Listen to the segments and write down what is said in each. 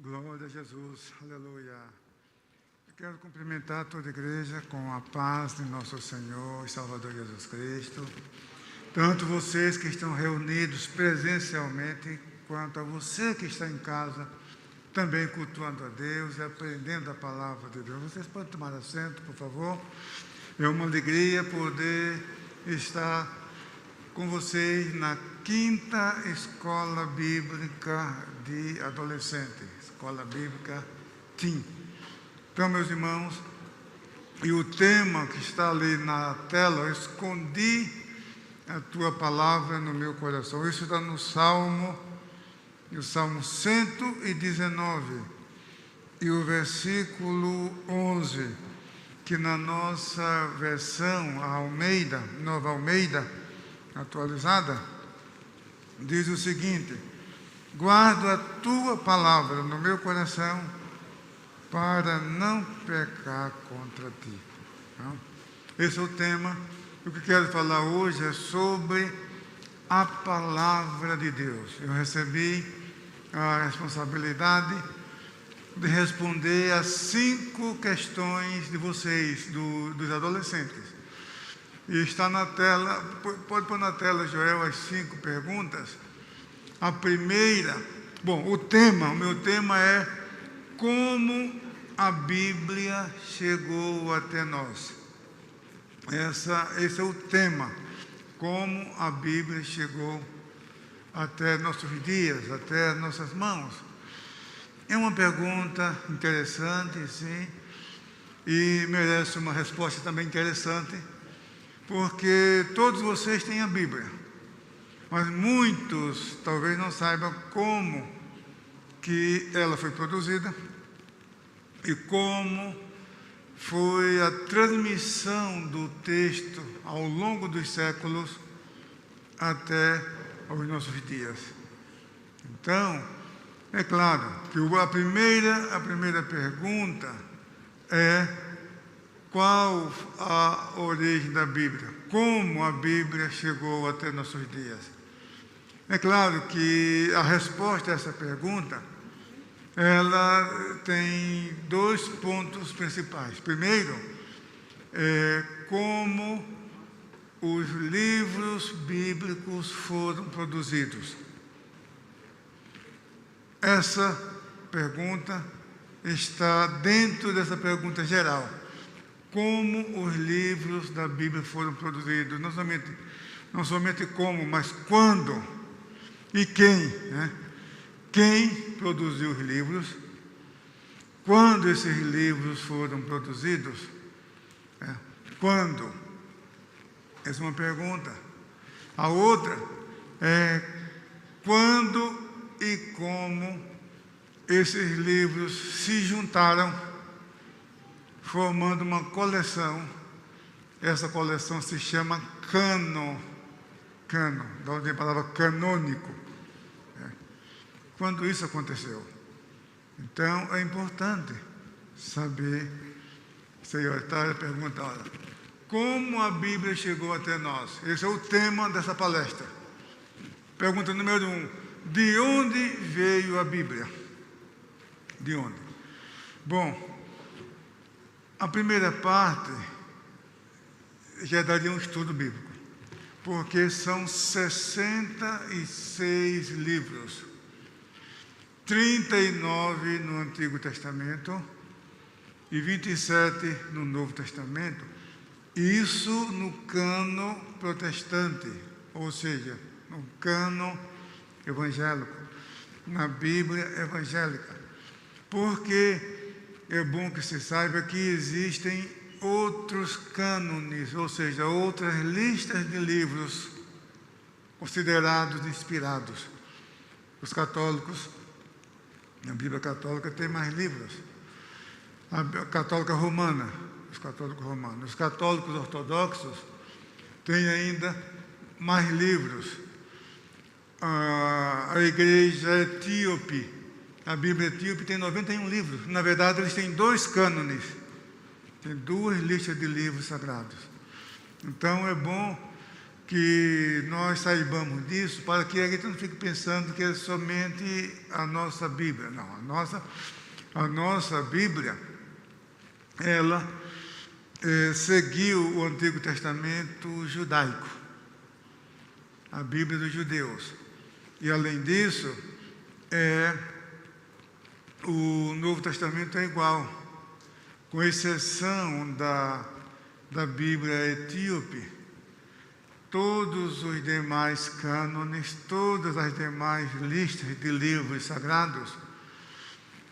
Glória a Jesus, aleluia. Eu quero cumprimentar toda a igreja com a paz de nosso Senhor e Salvador Jesus Cristo. Tanto vocês que estão reunidos presencialmente, quanto a você que está em casa, também cultuando a Deus e aprendendo a palavra de Deus. Vocês podem tomar assento, por favor? É uma alegria poder estar com vocês na 5ª Escola Bíblica de Adolescentes, Escola Bíblica TIM. Então, meus irmãos, e o tema que está ali na tela, eu escondi a tua palavra no meu coração. Isso está no Salmo 119, e o versículo 11, que na nossa versão, a Almeida, Nova Almeida, atualizada, diz o seguinte: guardo a tua palavra no meu coração para não pecar contra ti. Esse é o tema. O que quero falar hoje é sobre a palavra de Deus. Eu recebi a responsabilidade de responder as 5 questões de vocês, dos adolescentes. E está na tela, pode pôr na tela, Joel, as 5 perguntas. A primeira, o meu tema é como a Bíblia chegou até nós. Esse é o tema, como a Bíblia chegou até nossos dias, até nossas mãos. É uma pergunta interessante, sim, e merece uma resposta também interessante, porque todos vocês têm a Bíblia, mas muitos talvez não saibam como que ela foi produzida e como foi a transmissão do texto ao longo dos séculos até os nossos dias. Então, é claro que a primeira pergunta é: qual a origem da Bíblia? Como a Bíblia chegou até nossos dias? É claro que a resposta a essa pergunta, ela tem 2 pontos principais. Primeiro, como os livros bíblicos foram produzidos. Essa pergunta está dentro dessa pergunta geral. Como os livros da Bíblia foram produzidos? Não somente como, mas quando e quem, né? Quem produziu os livros? Quando esses livros foram produzidos? Quando? Essa é uma pergunta. A outra é quando e como esses livros se juntaram, formando uma coleção. Essa coleção se chama cânon, da onde vem a palavra canônico. Quando isso aconteceu? Então, é importante saber. Senhor, está a pergunta, olha, como a Bíblia chegou até nós? Esse é o tema dessa palestra. Pergunta número 1: de onde veio a Bíblia? De onde? Bom, a primeira parte já daria um estudo bíblico, porque são 66 livros, 39 no Antigo Testamento e 27 no Novo Testamento. Isso no cânon protestante, ou seja, no cânon evangélico, na Bíblia evangélica. Porque é bom que se saiba que existem outros cânones, ou seja, outras listas de livros considerados inspirados. Os católicos, a Bíblia católica tem mais livros. A católica romana, os católicos romanos. Os católicos ortodoxos têm ainda mais livros. A igreja etíope, a Bíblia etíope tem 91 livros. Na verdade, eles têm 2 cânones. Tem 2 listas de livros sagrados. Então, é bom que nós saibamos disso, para que a gente não fique pensando que é somente a nossa Bíblia. Não, a nossa Bíblia, ela seguiu o Antigo Testamento judaico, a Bíblia dos judeus. E, além disso, o Novo Testamento é igual, com exceção da Bíblia etíope. Todos os demais cânones, todas as demais listas de livros sagrados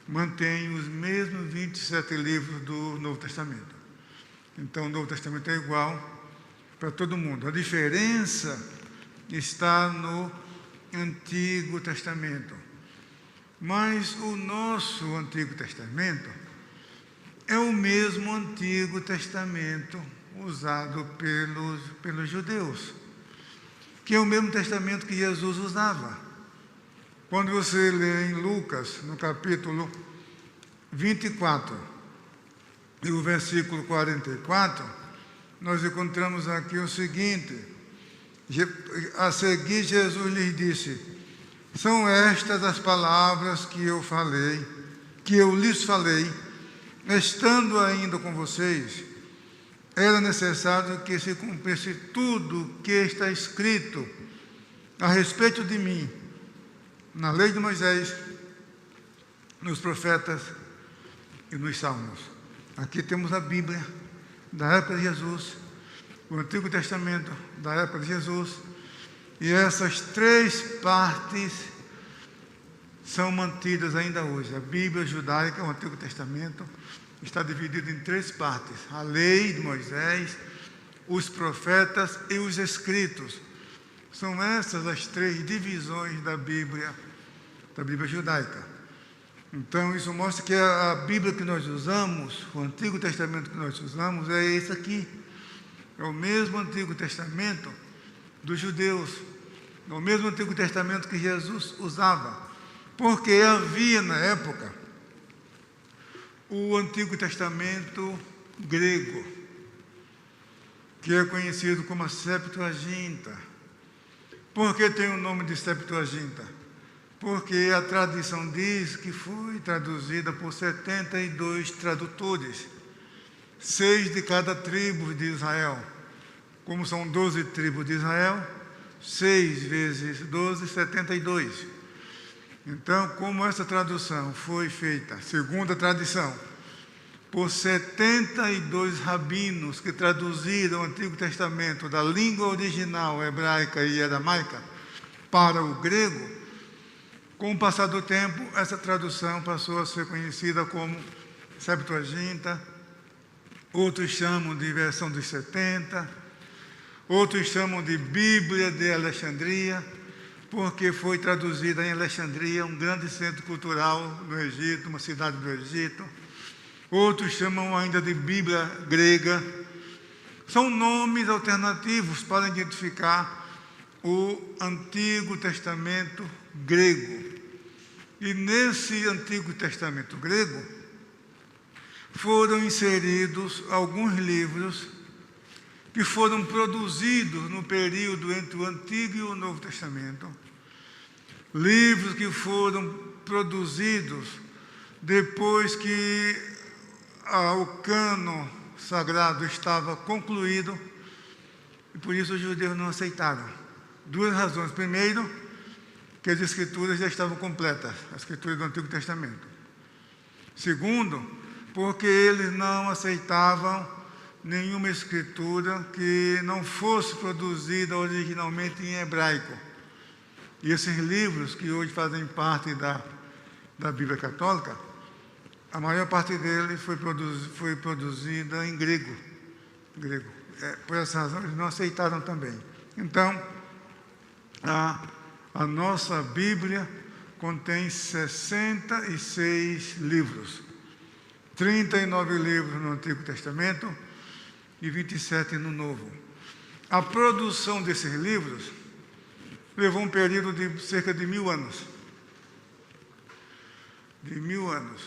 mantêm os mesmos 27 livros do Novo Testamento. Então, o Novo Testamento é igual para todo mundo. A diferença está no Antigo Testamento. Mas o nosso Antigo Testamento é o mesmo Antigo Testamento usado pelos judeus, que é o mesmo testamento que Jesus usava. Quando você lê em Lucas, no capítulo 24, e o versículo 44, nós encontramos aqui o seguinte: a seguir Jesus lhes disse: são estas as palavras que eu lhes falei, estando ainda com vocês. Era necessário que se cumprisse tudo que está escrito a respeito de mim, na lei de Moisés, nos profetas e nos salmos. Aqui temos a Bíblia da época de Jesus, o Antigo Testamento da época de Jesus, e essas três partes são mantidas ainda hoje. A Bíblia judaica, o Antigo Testamento, está dividido em três partes: a lei de Moisés, os profetas e os escritos. São essas as três divisões da Bíblia judaica. Então, isso mostra que a Bíblia que nós usamos, o Antigo Testamento que nós usamos, é esse aqui. É o mesmo Antigo Testamento dos judeus, é o mesmo Antigo Testamento que Jesus usava, porque havia na época o Antigo Testamento grego, que é conhecido como a Septuaginta. Por que tem o nome de Septuaginta? Porque a tradição diz que foi traduzida por 72 tradutores, 6 de cada tribo de Israel. Como são 12 tribos de Israel, 6 vezes 12, 72. Então, como essa tradução foi feita, segundo a tradição, por 72 rabinos que traduziram o Antigo Testamento da língua original hebraica e aramaica para o grego, com o passar do tempo, essa tradução passou a ser conhecida como Septuaginta, outros chamam de versão dos 70, outros chamam de Bíblia de Alexandria, porque foi traduzida em Alexandria, um grande centro cultural no Egito, uma cidade do Egito. Outros chamam ainda de Bíblia grega. São nomes alternativos para identificar o Antigo Testamento grego. E nesse Antigo Testamento grego foram inseridos alguns livros que foram produzidos no período entre o Antigo e o Novo Testamento, livros que foram produzidos depois que o cânon sagrado estava concluído, e por isso os judeus não aceitaram. Duas razões: primeiro, que as escrituras já estavam completas, as escrituras do Antigo Testamento. Segundo, porque eles não aceitavam nenhuma escritura que não fosse produzida originalmente em hebraico. E esses livros que hoje fazem parte da Bíblia Católica, a maior parte deles foi produzida em grego. Por essa razão, eles não aceitaram também. Então, a nossa Bíblia contém 66 livros, 39 livros no Antigo Testamento e 27 no Novo. A produção desses livros levou um período de cerca de 1000 anos. De 1000 anos.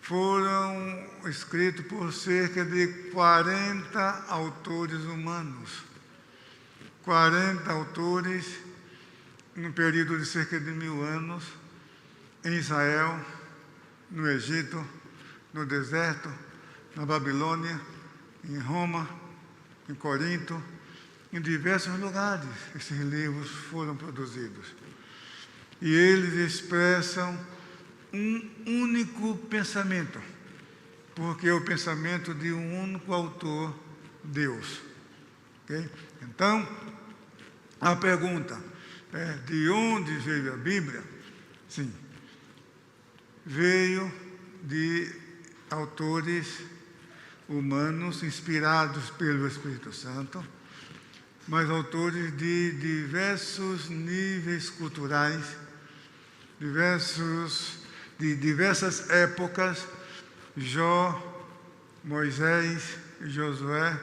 Foram escritos por cerca de 40 autores humanos, 40 autores, num período de cerca de 1000 anos, em Israel, no Egito, no deserto, na Babilônia, em Roma, em Corinto, em diversos lugares esses livros foram produzidos. E eles expressam um único pensamento, porque é o pensamento de um único autor, Deus. Okay? Então, a pergunta é: de onde veio a Bíblia? Sim, veio de autores humanos inspirados pelo Espírito Santo, mas autores de diversos níveis culturais, de diversas épocas: Jó, Moisés, Josué,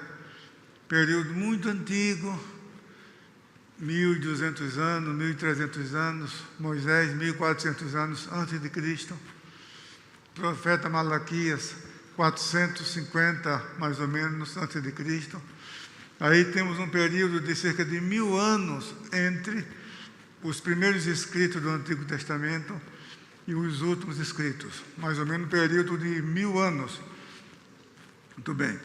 período muito antigo, 1200 anos, 1300 anos, Moisés, 1400 anos antes de Cristo, profeta Malaquias, 450 mais ou menos antes de Cristo. Aí temos um período de cerca de 1000 anos entre os primeiros escritos do Antigo Testamento e os últimos escritos, mais ou menos um período de 1000 anos. Muito bem.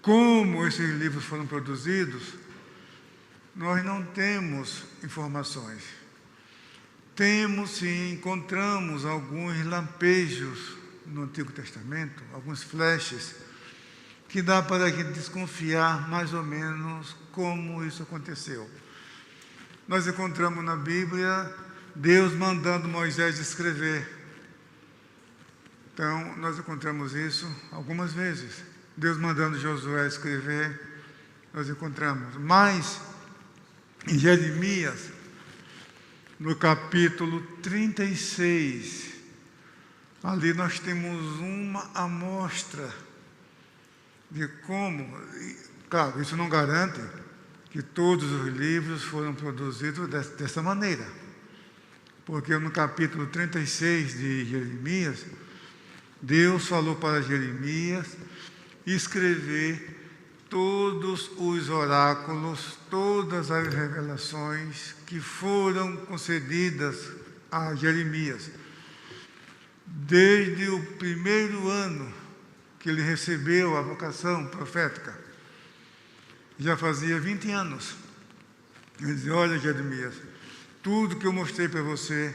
Como esses livros foram produzidos, nós não temos informações. Temos, sim, encontramos alguns lampejos no Antigo Testamento, alguns flashes, que dá para a gente desconfiar mais ou menos como isso aconteceu. Nós encontramos na Bíblia Deus mandando Moisés escrever. Então, nós encontramos isso algumas vezes. Deus mandando Josué escrever, nós encontramos. Mas, em Jeremias, no capítulo 36, ali nós temos uma amostra de como, claro, isso não garante que todos os livros foram produzidos dessa maneira, porque no capítulo 36 de Jeremias, Deus falou para Jeremias escrever todos os oráculos, todas as revelações que foram concedidas a Jeremias, desde o primeiro ano que ele recebeu a vocação profética. Já fazia 20 anos. Ele dizia: olha, Jeremias, tudo que eu mostrei para você,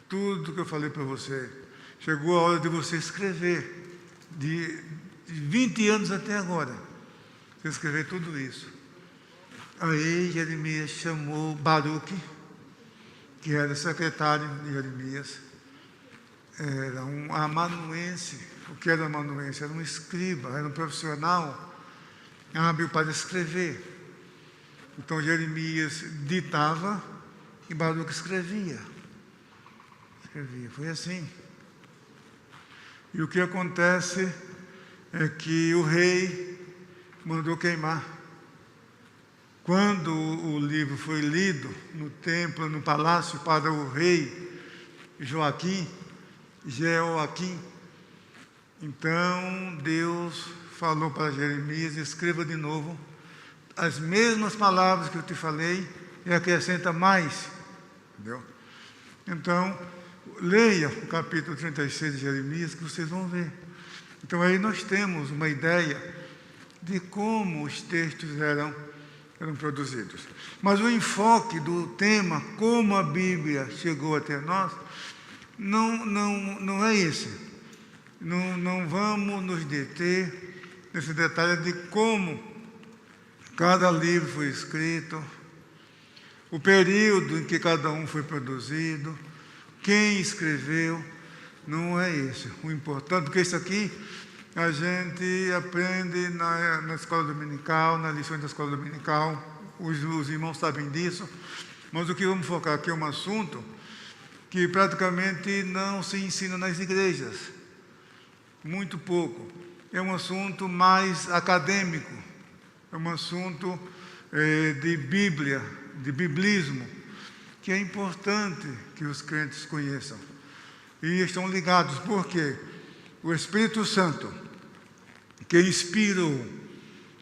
tudo que eu falei para você, chegou a hora de você escrever, de 20 anos até agora, você escrever tudo isso. Aí Jeremias chamou Baruque, que era secretário de Jeremias, era um amanuense. O que era um amanuense? Era um escriba, era um profissional hábil para escrever. Então Jeremias ditava e Baruque escrevia. Foi assim. E o que acontece é que o rei mandou queimar. Quando o livro foi lido no templo, no palácio, para o rei Jeoaquim, então Deus falou para Jeremias: escreva de novo as mesmas palavras que eu te falei e acrescenta mais. Entendeu? Então, leia o capítulo 36 de Jeremias, que vocês vão ver. Então, aí nós temos uma ideia de como os textos eram produzidos. Mas o enfoque do tema, como a Bíblia chegou até nós, não é esse. Não vamos nos deter nesse detalhe de como cada livro foi escrito, o período em que cada um foi produzido, quem escreveu. Não é esse o importante, porque isso aqui a gente aprende na escola dominical, nas lições da escola dominical, os irmãos sabem disso, mas o que vamos focar aqui é um assunto que praticamente não se ensina nas igrejas, muito pouco. É um assunto mais acadêmico, é um assunto de Bíblia, de biblismo, que é importante que os crentes conheçam. E estão ligados, porque o Espírito Santo, que inspirou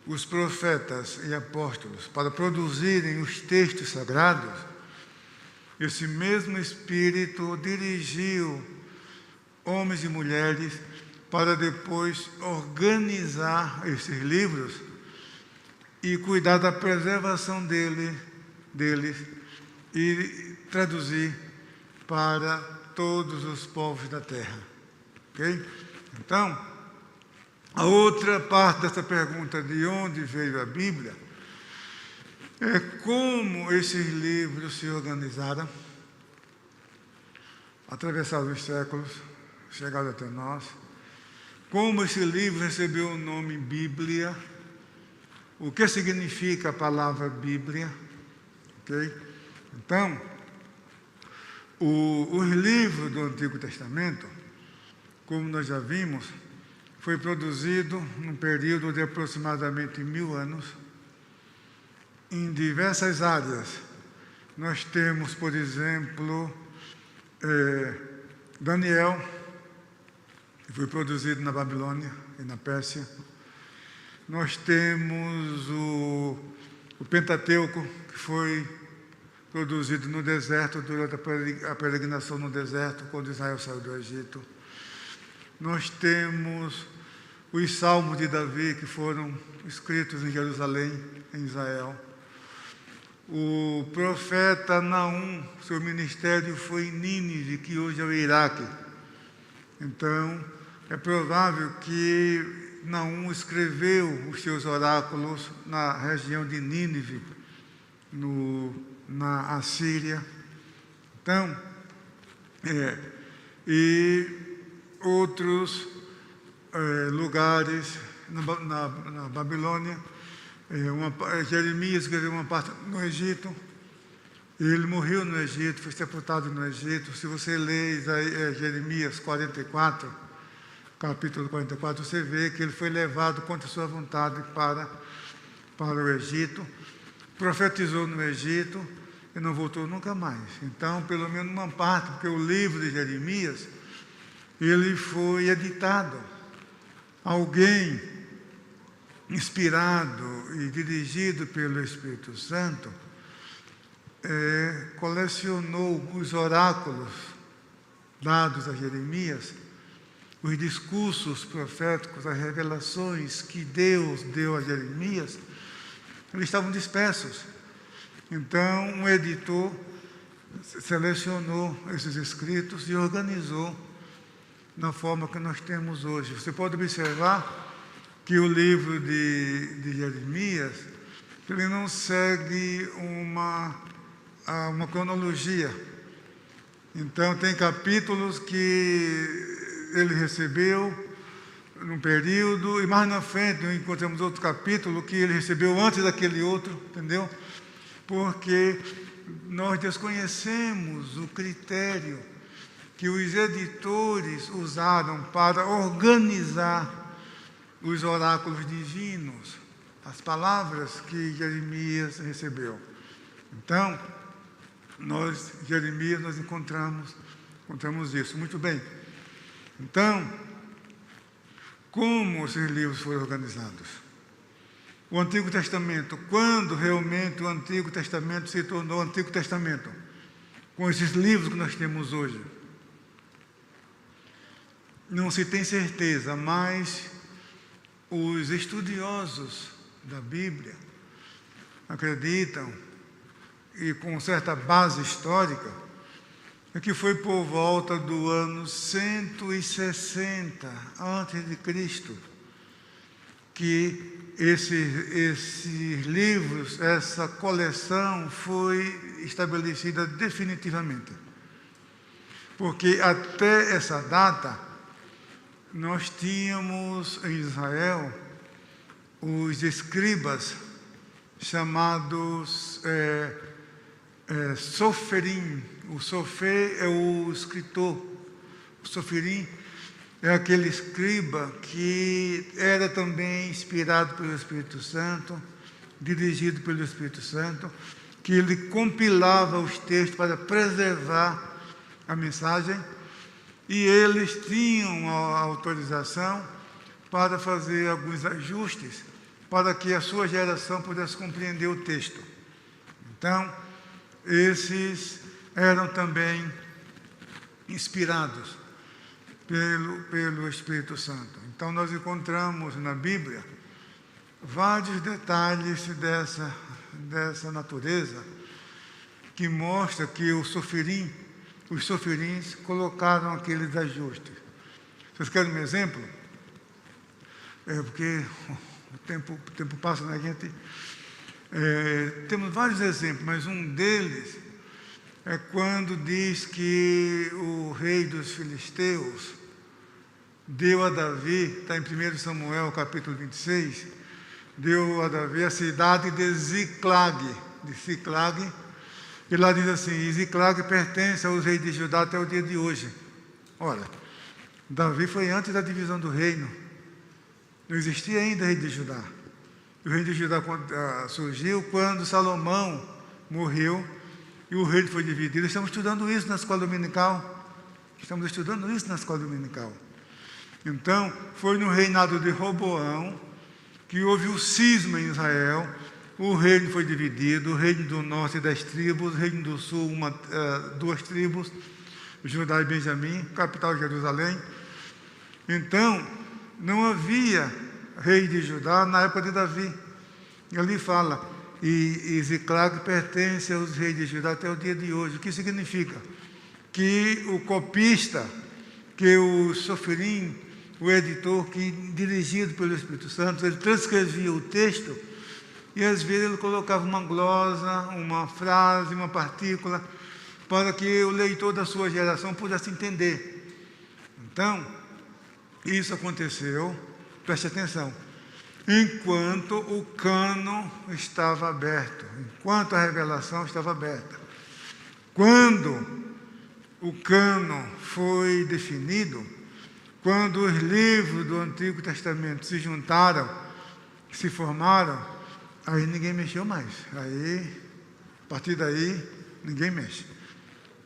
os profetas e apóstolos para produzirem os textos sagrados, esse mesmo Espírito dirigiu homens e mulheres para depois organizar esses livros e cuidar da preservação deles e traduzir para todos os povos da terra. Ok? Então, a outra parte dessa pergunta de onde veio a Bíblia é como esses livros se organizaram, atravessaram os séculos, chegaram até nós, como esse livro recebeu o nome Bíblia, o que significa a palavra Bíblia, ok? Então, os livros do Antigo Testamento, como nós já vimos, foi produzido num período de aproximadamente 1000 anos, em diversas áreas. Nós temos, por exemplo, Daniel, que foi produzido na Babilônia e na Pérsia. Nós temos o Pentateuco, que foi produzido no deserto, durante a peregrinação no deserto, quando Israel saiu do Egito. Nós temos os Salmos de Davi, que foram escritos em Jerusalém, em Israel. O profeta Naum, seu ministério foi em Nínive, que hoje é o Iraque. Então, é provável que Naum escreveu os seus oráculos na região de Nínive, na Assíria. Então, e outros lugares na Babilônia. Jeremias escreveu uma parte no Egito. Ele morreu no Egito, foi sepultado no Egito. Se você lê Jeremias 44, capítulo 44, você vê que ele foi levado contra sua vontade para o Egito. Profetizou no Egito e não voltou nunca mais. Então, pelo menos uma parte, porque o livro de Jeremias, ele foi editado. Alguém inspirado e dirigido pelo Espírito Santo colecionou os oráculos dados a Jeremias, os discursos proféticos, as revelações que Deus deu a Jeremias, eles estavam dispersos. Então, um editor selecionou esses escritos e organizou na forma que nós temos hoje. Você pode observar que o livro de Jeremias, ele não segue uma cronologia. Então, tem capítulos que ele recebeu num período, e mais na frente encontramos outro capítulo que ele recebeu antes daquele outro, entendeu? Porque nós desconhecemos o critério que os editores usaram para organizar os oráculos divinos, as palavras que Jeremias recebeu. Então, Jeremias, nós encontramos isso. Muito bem. Então, como esses livros foram organizados? O Antigo Testamento, quando realmente o Antigo Testamento se tornou Antigo Testamento? Com esses livros que nós temos hoje. Não se tem certeza, mas os estudiosos da Bíblia acreditam, e com certa base histórica, que foi por volta do ano 160 a.C. que esses livros, essa coleção foi estabelecida definitivamente. Porque até essa data, nós tínhamos em Israel os escribas chamados soferim. O sofer é o escritor. O soferim é aquele escriba que era também inspirado pelo Espírito Santo, dirigido pelo Espírito Santo, que ele compilava os textos para preservar a mensagem, e eles tinham a autorização para fazer alguns ajustes para que a sua geração pudesse compreender o texto. Então, esses eram também inspirados pelo Espírito Santo. Então, nós encontramos na Bíblia vários detalhes dessa natureza que mostra que os sofirins colocaram aqueles ajustes. Vocês querem um exemplo? Porque o tempo passa, né, gente? Temos vários exemplos, mas um deles é quando diz que o rei dos filisteus deu a Davi, está em 1 Samuel, capítulo 26, deu a Davi a cidade de Ziclag, e lá diz assim: Ziclag pertence aos reis de Judá até o dia de hoje. Ora, Davi foi antes da divisão do reino, não existia ainda rei de Judá. O reino de Judá surgiu quando Salomão morreu e o reino foi dividido. Estamos estudando isso na escola dominical. Então, foi no reinado de Roboão que houve o cisma em Israel. O reino foi dividido, o reino do norte 10 tribos, o reino do sul 2 tribos, Judá e Benjamim, capital Jerusalém. Então, não havia rei de Judá na época de Davi. E ali fala, e Ziclag pertence aos reis de Judá até o dia de hoje. O que significa? Que o copista, que o sofirim, o editor, que dirigido pelo Espírito Santo, ele transcrevia o texto e às vezes ele colocava uma glosa, uma frase, uma partícula, para que o leitor da sua geração pudesse entender. Então, isso aconteceu, preste atenção, enquanto o cânon estava aberto, enquanto a revelação estava aberta. Quando o cânon foi definido, quando os livros do Antigo Testamento se juntaram, se formaram, aí ninguém mexeu mais. Aí, a partir daí, ninguém mexe.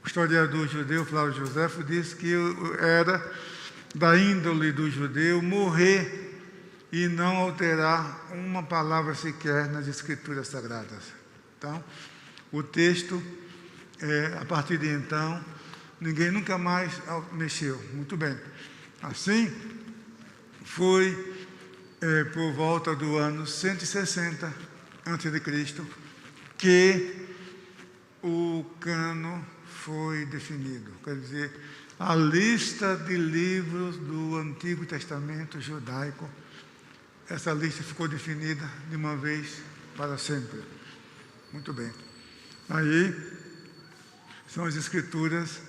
O historiador judeu Flávio Josefo disse que era da índole do judeu morrer e não alterar uma palavra sequer nas Escrituras Sagradas. Então, o texto, a partir de então, ninguém nunca mais mexeu. Muito bem. Assim, foi por volta do ano 160 a.C. que o cânon foi definido. Quer dizer, a lista de livros do Antigo Testamento judaico, essa lista ficou definida de uma vez para sempre. Muito bem. Aí, são as escrituras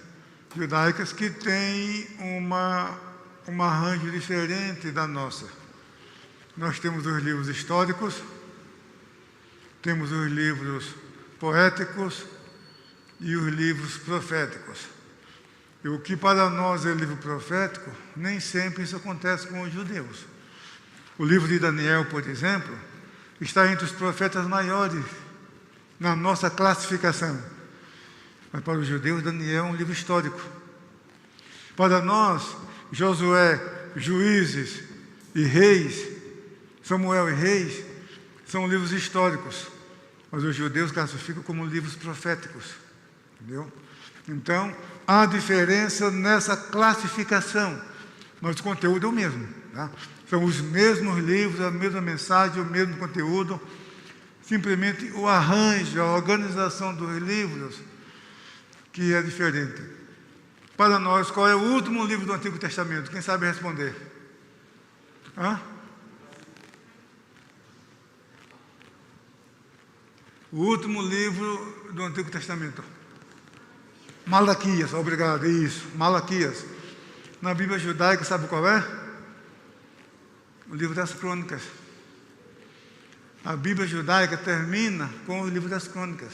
judaicas que têm um arranjo diferente da nossa. Nós temos os livros históricos, temos os livros poéticos e os livros proféticos. E o que para nós é livro profético, nem sempre isso acontece com os judeus. O livro de Daniel, por exemplo, está entre os profetas maiores na nossa classificação. Mas para os judeus, Daniel é um livro histórico. Para nós, Josué, Juízes e Reis, Samuel e Reis, são livros históricos. Mas os judeus classificam como livros proféticos. Entendeu? Então, há diferença nessa classificação, mas o conteúdo é o mesmo. Tá? São os mesmos livros, a mesma mensagem, o mesmo conteúdo. Simplesmente o arranjo, a organização dos livros que é diferente. Para nós, qual é o último livro do Antigo Testamento? Quem sabe responder? O último livro do Antigo Testamento. Malaquias, obrigado, isso, Malaquias. Na Bíblia judaica, sabe qual é? O livro das Crônicas. A Bíblia judaica termina com o livro das Crônicas.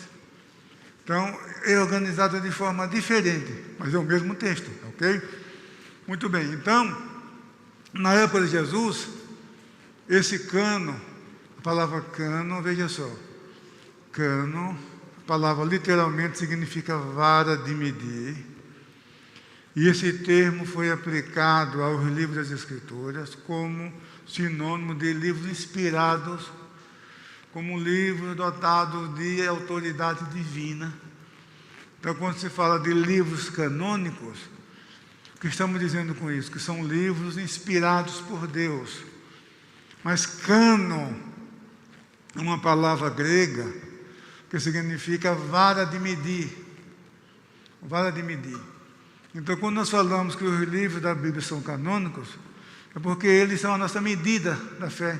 Então, é organizado de forma diferente, mas é o mesmo texto, ok? Muito bem, então, na época de Jesus, esse cânon, a palavra cânon, veja só, cânon, a palavra literalmente significa vara de medir, E esse termo foi aplicado aos livros das Escrituras como sinônimo de livros inspirados, como livros dotados de autoridade divina. Então, quando se fala de livros canônicos, o que estamos dizendo com isso? Que são livros inspirados por Deus. Mas cânon é uma palavra grega que significa vara de medir. Vara de medir. Então, quando nós falamos que os livros da Bíblia são canônicos, é porque eles são a nossa medida da fé.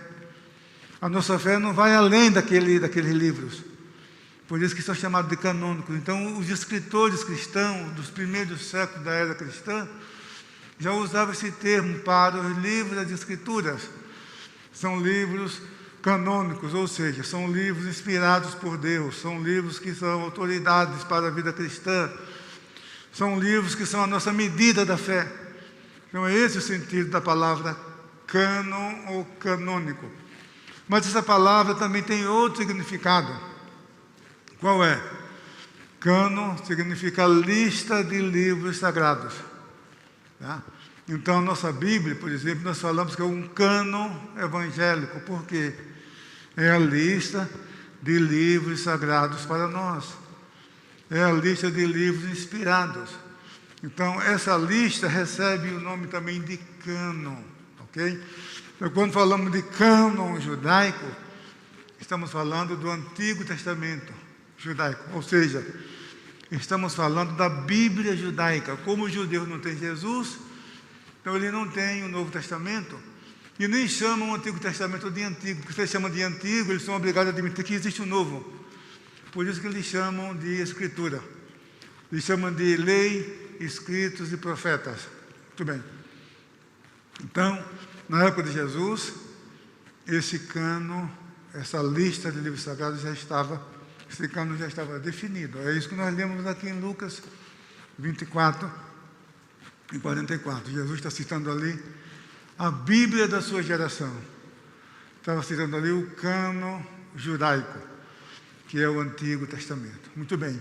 A nossa fé não vai além daqueles livros. Por isso que são chamados de canônicos. Então, os escritores cristãos dos primeiros séculos da era cristã já usavam esse termo para os livros das Escrituras. São livros canônicos, ou seja, são livros inspirados por Deus, são livros que são autoridades para a vida cristã. São livros que são a nossa medida da fé. Então, é esse o sentido da palavra cânon ou canônico. Mas essa palavra também tem outro significado. Qual é? Cânon significa lista de livros sagrados. Tá? Então, a nossa Bíblia, por exemplo, nós falamos que é um cânon evangélico. Por quê? É a lista de livros sagrados para nós. É a lista de livros inspirados. Então, essa lista recebe o nome também de cânon, ok? Então, quando falamos de cânon judaico, estamos falando do Antigo Testamento judaico, ou seja, estamos falando da Bíblia judaica. Como os judeus não têm Jesus, então ele não tem o Novo Testamento, e nem chamam o Antigo Testamento de antigo, porque se eles chamam de antigo, eles são obrigados a admitir que existe o Novo. Por isso que eles chamam de Escritura. Eles chamam de lei, escritos e profetas. Muito bem. Então, na época de Jesus, esse cânon, essa lista de livros sagrados esse cânon já estava definido. É isso que nós lemos aqui em Lucas 24 e 44. Jesus está citando ali a Bíblia da sua geração. Estava citando ali o cânon judaico, que é o Antigo Testamento. Muito bem.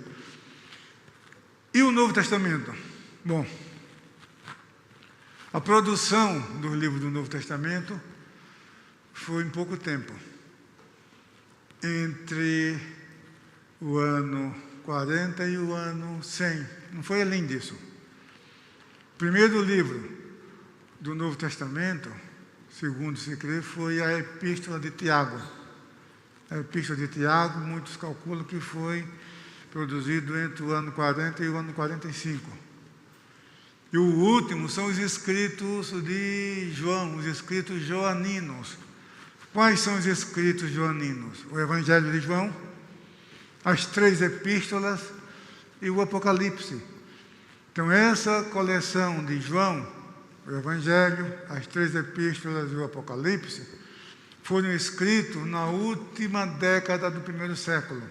E o Novo Testamento? Bom, a produção dos livros do Novo Testamento foi em pouco tempo. Entre o ano 40 e o ano 100. Não foi além disso. O primeiro livro do Novo Testamento, segundo se crê, foi a Epístola de Tiago. A Epístola de Tiago, muitos calculam que foi produzido entre o ano 40 e o ano 45. E o último são os escritos de João, os escritos joaninos. Quais são os escritos joaninos? O Evangelho de João, as 3 epístolas e o Apocalipse. Então, essa coleção de João, o Evangelho, as 3 epístolas e o Apocalipse, foram escritos na última década do primeiro século,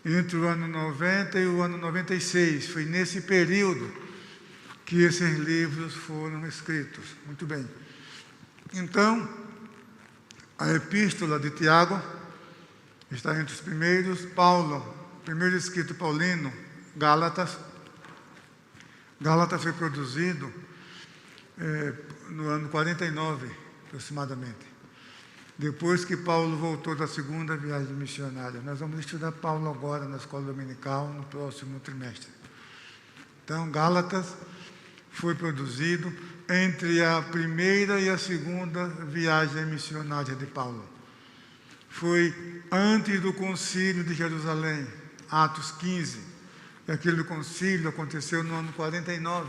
entre o ano 90 e o ano 96. Foi nesse período que esses livros foram escritos. Muito bem. Então, a Epístola de Tiago está entre os primeiros. Paulo, primeiro escrito paulino, Gálatas. Gálatas foi produzido no ano 49, aproximadamente. Depois que Paulo voltou da segunda viagem missionária. Nós vamos estudar Paulo agora na escola dominical, no próximo trimestre. Então, Gálatas foi produzido entre a primeira e a segunda viagem missionária de Paulo. Foi antes do concílio de Jerusalém, Atos 15. Aquele concílio aconteceu no ano 49.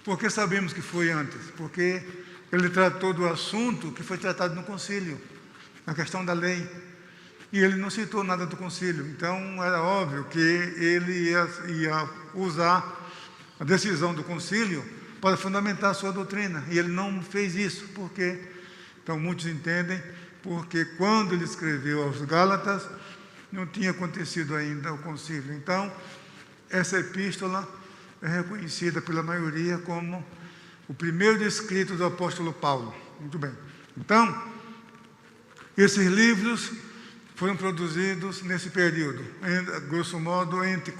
Por que sabemos que foi antes? Porque ele tratou do assunto que foi tratado no concílio, a questão da lei. E ele não citou nada do concílio. Então, era óbvio que ele ia usar a decisão do concílio para fundamentar a sua doutrina. E ele não fez isso. Por quê? Então, muitos entendem porque quando ele escreveu aos Gálatas, não tinha acontecido ainda o concílio. Então, essa epístola é reconhecida pela maioria como o primeiro escrito do apóstolo Paulo. Muito bem. Então, esses livros foram produzidos nesse período, grosso modo entre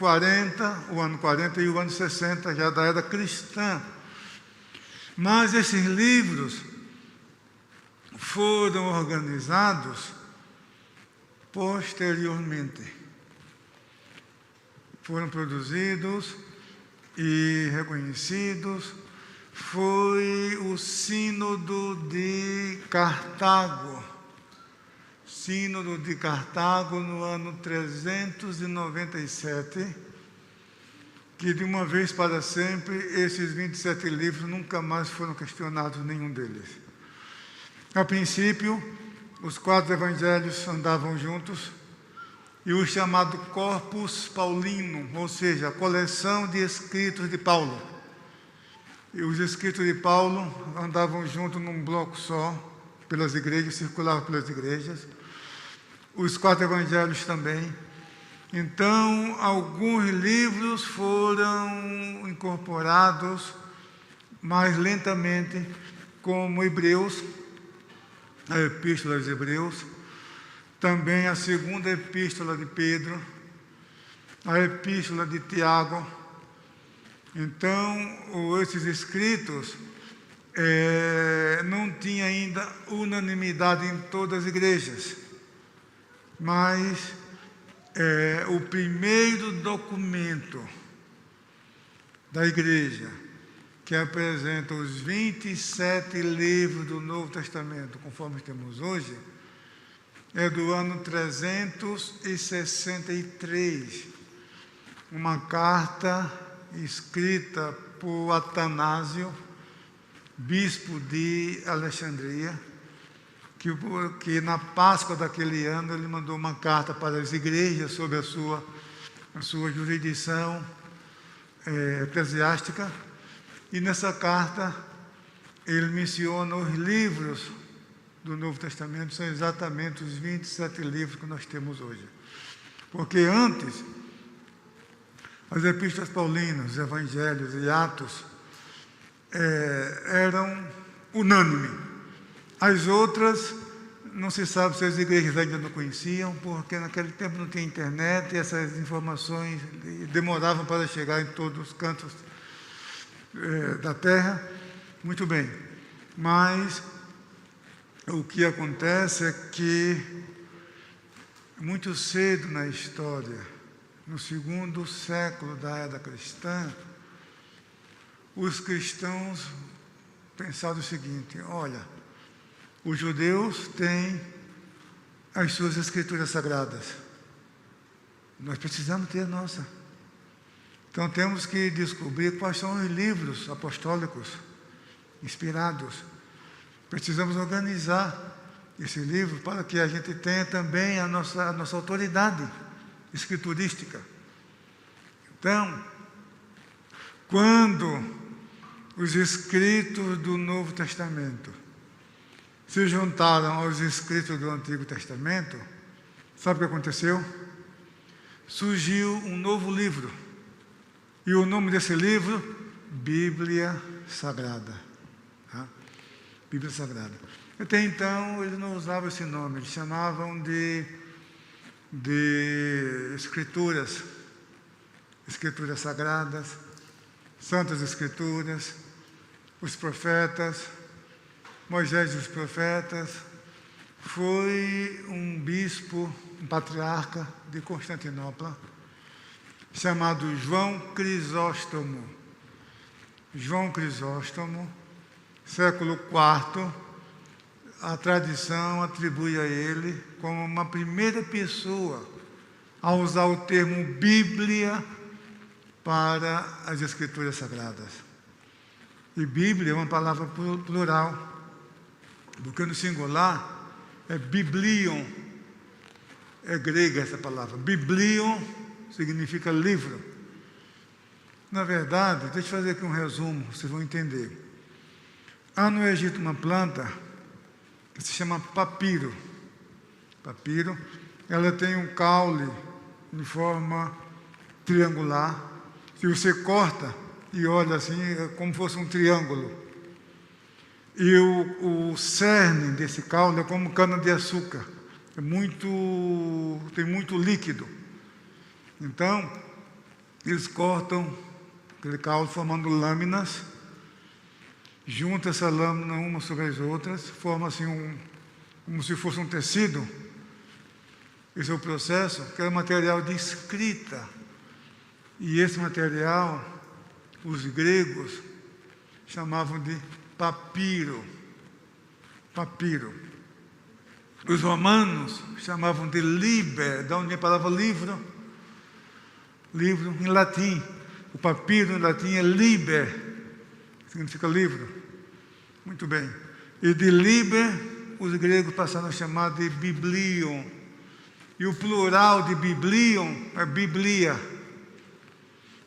o ano 40 e o ano 60, já da era cristã. Mas esses livros foram organizados posteriormente. Foram produzidos e reconhecidos. Foi o Sínodo de Cartago. Sínodo de Cartago, no ano 397, que de uma vez para sempre, esses 27 livros nunca mais foram questionados, nenhum deles. A princípio, os 4 evangelhos andavam juntos, e o chamado Corpus Paulino, ou seja, a coleção de escritos de Paulo. E os escritos de Paulo andavam juntos num bloco só, pelas igrejas, circulavam pelas igrejas. Os 4 evangelhos também. Então, alguns livros foram incorporados mais lentamente, como Hebreus, a Epístola aos Hebreus, também a segunda Epístola de Pedro, a Epístola de Tiago. Então, esses escritos não tinham ainda unanimidade em todas as igrejas, mas o primeiro documento da igreja que apresenta os 27 livros do Novo Testamento, conforme temos hoje, é do ano 363, uma carta escrita por Atanásio, bispo de Alexandria, que na Páscoa daquele ano ele mandou uma carta para as igrejas sobre a sua jurisdição eclesiástica, e nessa carta ele menciona os livros do Novo Testamento, são exatamente os 27 livros que nós temos hoje. Porque antes, as epístolas paulinas, os evangelhos e Atos eram unânimes. As outras, não se sabe se as igrejas ainda não conheciam, porque naquele tempo não tinha internet e essas informações demoravam para chegar em todos os cantos da terra. Muito bem, mas o que acontece é que muito cedo na história, no 2º século da era cristã, os cristãos pensaram o seguinte: olha, os judeus têm as suas escrituras sagradas, nós precisamos ter a nossa. Então temos que descobrir quais são os livros apostólicos inspirados. Precisamos organizar esse livro para que a gente tenha também a nossa autoridade escriturística. Então, quando os escritos do Novo Testamento se juntaram aos escritos do Antigo Testamento, sabe o que aconteceu? Surgiu um novo livro. E o nome desse livro, Bíblia Sagrada. Bíblia Sagrada. Até então, eles não usavam esse nome, eles chamavam de Escrituras Sagradas, Santas Escrituras, os profetas, Moisés e os profetas. Foi um bispo, um patriarca de Constantinopla, chamado João Crisóstomo. João Crisóstomo, século IV, a tradição atribui a ele como uma primeira pessoa a usar o termo Bíblia para as Escrituras Sagradas. E Bíblia é uma palavra plural, porque no singular é biblion, é grega essa palavra. Biblion significa livro. Na verdade, deixa eu fazer aqui um resumo, vocês vão entender. Há no Egito uma planta que se chama papiro. Papiro, ela tem um caule de forma triangular. Se você corta e olha assim, é como se fosse um triângulo. E o cerne desse caule é como cana-de-açúcar. tem muito líquido. Então, eles cortam aquele caule formando lâminas, juntam essa lâmina uma sobre as outras, forma assim como se fosse um tecido. Esse é o processo, que é material de escrita. E esse material, os gregos chamavam de papiro. Papiro. Os romanos chamavam de liber, da onde vem a palavra livro. Livro em latim. O papiro em latim é liber, significa livro. Muito bem. E de liber, os gregos passaram a chamar de biblion. E o plural de biblion é biblia.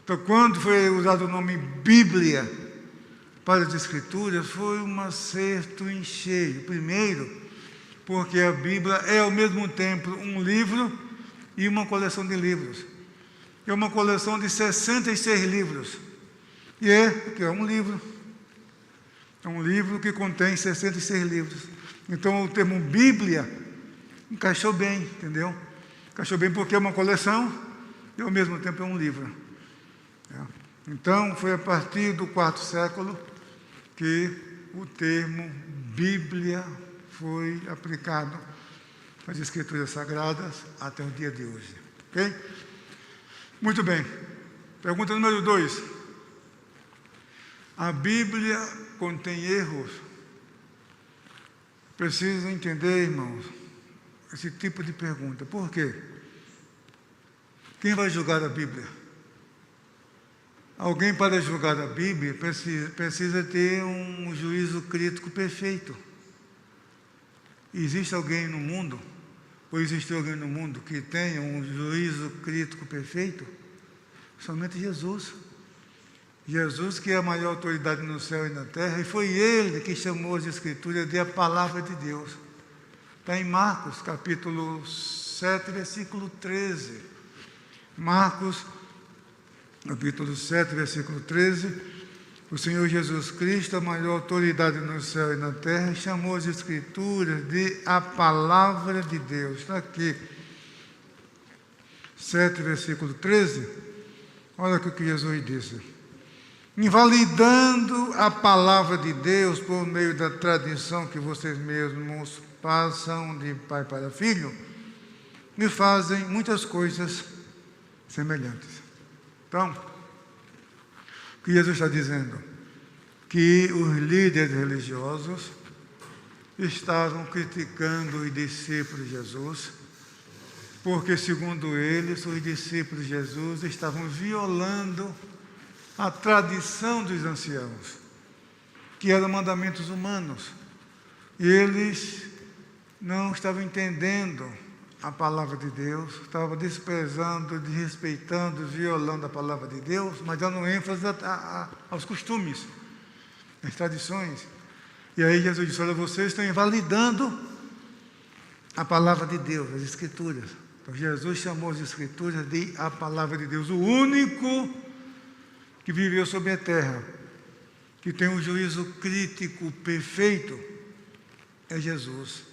Então, quando foi usado o nome Bíblia para as Escrituras, foi um acerto em cheio. Primeiro, porque a Bíblia é ao mesmo tempo um livro e uma coleção de livros. É uma coleção de 66 livros. E porque é um livro. É um livro que contém 66 livros. Então, o termo Bíblia encaixou bem, entendeu? Encaixou bem porque é uma coleção e ao mesmo tempo é um livro. Então, foi a partir do IV século que o termo Bíblia foi aplicado às Escrituras Sagradas até o dia de hoje. Ok? Muito bem. Pergunta número 2. A Bíblia contém erros? Preciso entender, irmãos, esse tipo de pergunta. Por quê? Quem vai julgar a Bíblia? Alguém para julgar a Bíblia precisa ter um juízo crítico perfeito. Existe alguém no mundo, ou existe alguém no mundo que tenha um juízo crítico perfeito? Somente Jesus. Jesus, que é a maior autoridade no céu e na terra, e foi Ele que chamou as Escrituras de a Palavra de Deus. Está em Marcos, capítulo 7, versículo 13. Marcos, capítulo 7, versículo 13. O Senhor Jesus Cristo, a maior autoridade no céu e na terra, chamou as Escrituras de a Palavra de Deus. Está aqui, 7, versículo 13. Olha o que Jesus disse. Invalidando a palavra de Deus por meio da tradição que vocês mesmos passam de pai para filho, me fazem muitas coisas semelhantes. Então, o que Jesus está dizendo? Que os líderes religiosos estavam criticando os discípulos de Jesus, porque, segundo eles, os discípulos de Jesus estavam violando a tradição dos anciãos, que eram mandamentos humanos. E eles não estavam entendendo a palavra de Deus, estavam desprezando, desrespeitando, violando a palavra de Deus, mas dando ênfase aos costumes, às tradições. E aí Jesus disse: olha, vocês estão invalidando a palavra de Deus, as Escrituras. Então Jesus chamou as Escrituras de a palavra de Deus, o único que viveu sobre a terra, que tem um juízo crítico perfeito, é Jesus.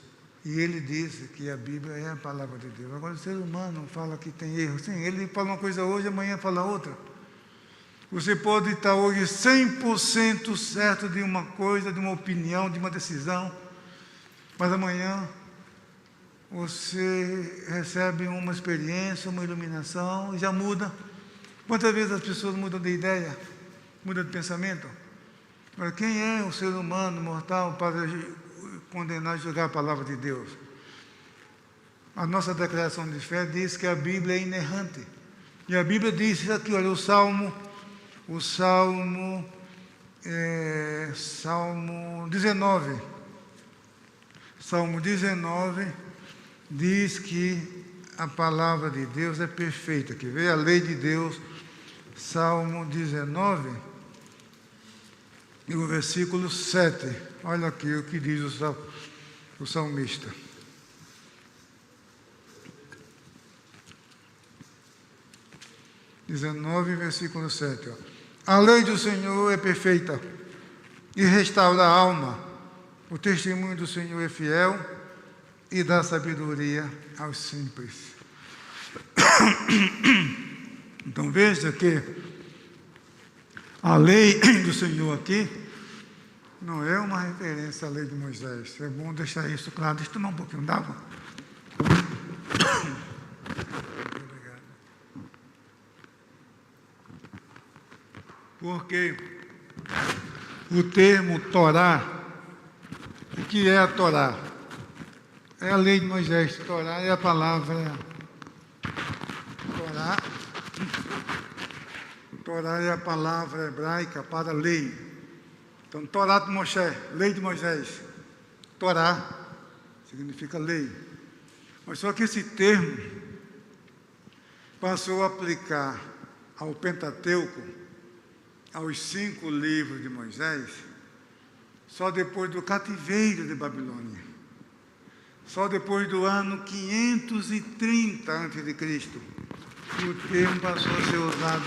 E ele disse que a Bíblia é a palavra de Deus. Agora o ser humano fala que tem erro. Sim, ele fala uma coisa hoje, amanhã fala outra. Você pode estar hoje 100% certo de uma coisa, de uma opinião, de uma decisão, mas amanhã você recebe uma experiência, uma iluminação e já muda. Quantas vezes as pessoas mudam de ideia, mudam de pensamento? Agora, quem é o ser humano mortal para condenar e julgar a palavra de Deus? A nossa declaração de fé diz que a Bíblia é inerrante. E a Bíblia diz aqui, olha, Salmo 19. Salmo 19 diz que a palavra de Deus é perfeita. Que vê a lei de Deus. Salmo 19, e o versículo 7. Olha aqui o que diz o salmista. Versículo 7. Ó. A lei do Senhor é perfeita e restaura a alma. O testemunho do Senhor é fiel e dá sabedoria aos simples. Então veja que a lei do Senhor aqui não é uma referência à lei de Moisés. É bom deixar isso claro. Deixa eu tomar um pouquinho d'água. Obrigado. Porque o termo Torá, o que é a Torá? É a lei de Moisés. Torá é a palavra. Torá é a palavra hebraica para lei. Então, Torá de Moisés, lei de Moisés. Torá significa lei. Mas só que esse termo passou a aplicar ao Pentateuco, aos 5 livros de Moisés, só depois do cativeiro de Babilônia. Só depois do ano 530 a.C., o termo passou a ser usado.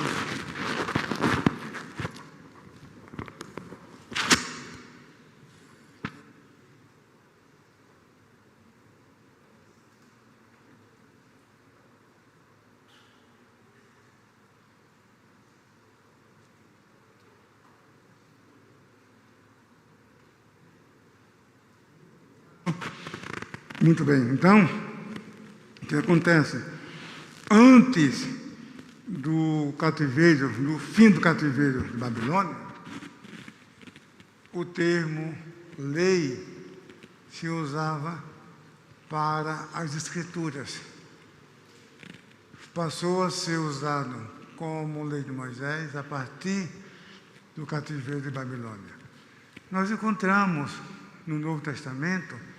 Muito bem, então, o que acontece? Antes do cativeiro, do fim do cativeiro de Babilônia, o termo lei se usava para as Escrituras. Passou a ser usado como lei de Moisés a partir do cativeiro de Babilônia. Nós encontramos no Novo Testamento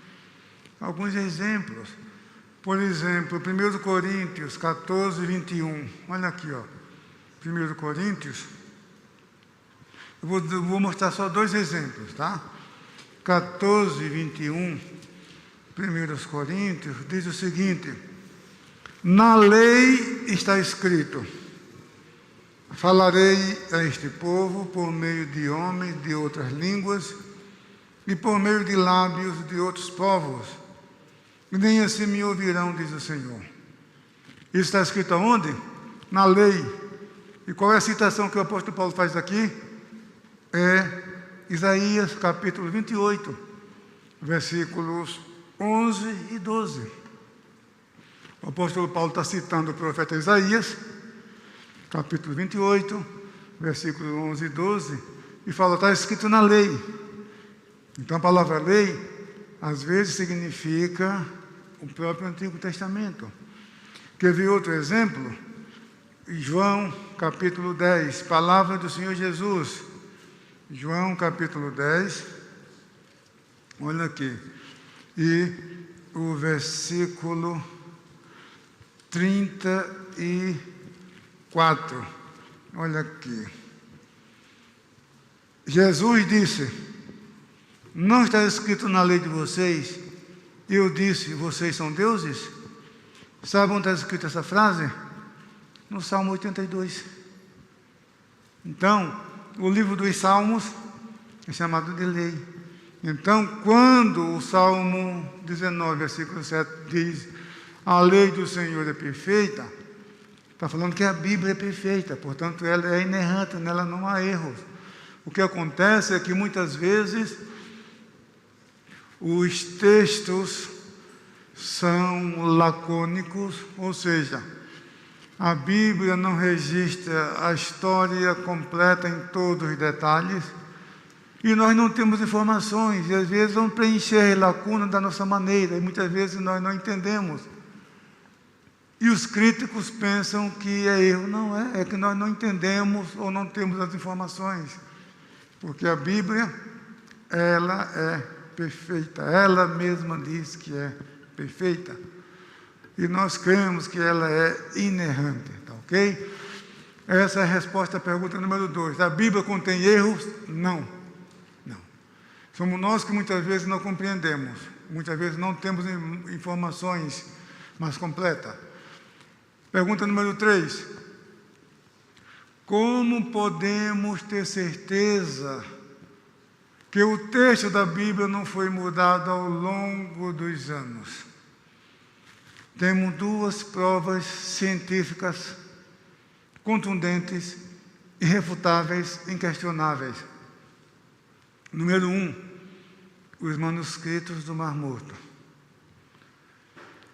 alguns exemplos. Por exemplo, 1 Coríntios 14, 21. Olha aqui, ó. 1 Coríntios. Eu vou mostrar só 2 exemplos, tá? 14, 21. 1 Coríntios diz o seguinte: na lei está escrito: falarei a este povo por meio de homens de outras línguas e por meio de lábios de outros povos. E nem assim me ouvirão, diz o Senhor. Isso está escrito aonde? Na lei. E qual é a citação que o apóstolo Paulo faz aqui? É Isaías capítulo 28, versículos 11 e 12. O apóstolo Paulo está citando o profeta Isaías, capítulo 28, versículos 11 e 12, e fala, está escrito na lei. Então a palavra lei, às vezes significa o próprio Antigo Testamento. Quer ver outro exemplo? João, capítulo 10, palavra do Senhor Jesus. João, capítulo 10, olha aqui. E o versículo 34, olha aqui. Jesus disse: não está escrito na lei de vocês, eu disse, vocês são deuses? Sabe onde está escrita essa frase? No Salmo 82. Então, o livro dos Salmos é chamado de lei. Então, quando o Salmo 19, versículo 7 diz: a lei do Senhor é perfeita, está falando que a Bíblia é perfeita, portanto ela é inerrante, nela não há erros. O que acontece é que muitas vezes os textos são lacônicos, ou seja, a Bíblia não registra a história completa em todos os detalhes, e nós não temos informações, e às vezes vamos preencher lacunas da nossa maneira, e muitas vezes nós não entendemos. E os críticos pensam que é erro. Não é, é que nós não entendemos ou não temos as informações, porque a Bíblia, ela é perfeita, ela mesma diz que é perfeita, e nós cremos que ela é inerrante, tá ok? Essa é a resposta à pergunta número 2. A Bíblia contém erros? Não, não. Somos nós que muitas vezes não compreendemos, muitas vezes não temos informações mais completas. Pergunta número 3. Como podemos ter certeza que o texto da Bíblia não foi mudado ao longo dos anos? temos duas provas científicas contundentes, irrefutáveis, inquestionáveis. Número 1, os manuscritos do Mar Morto.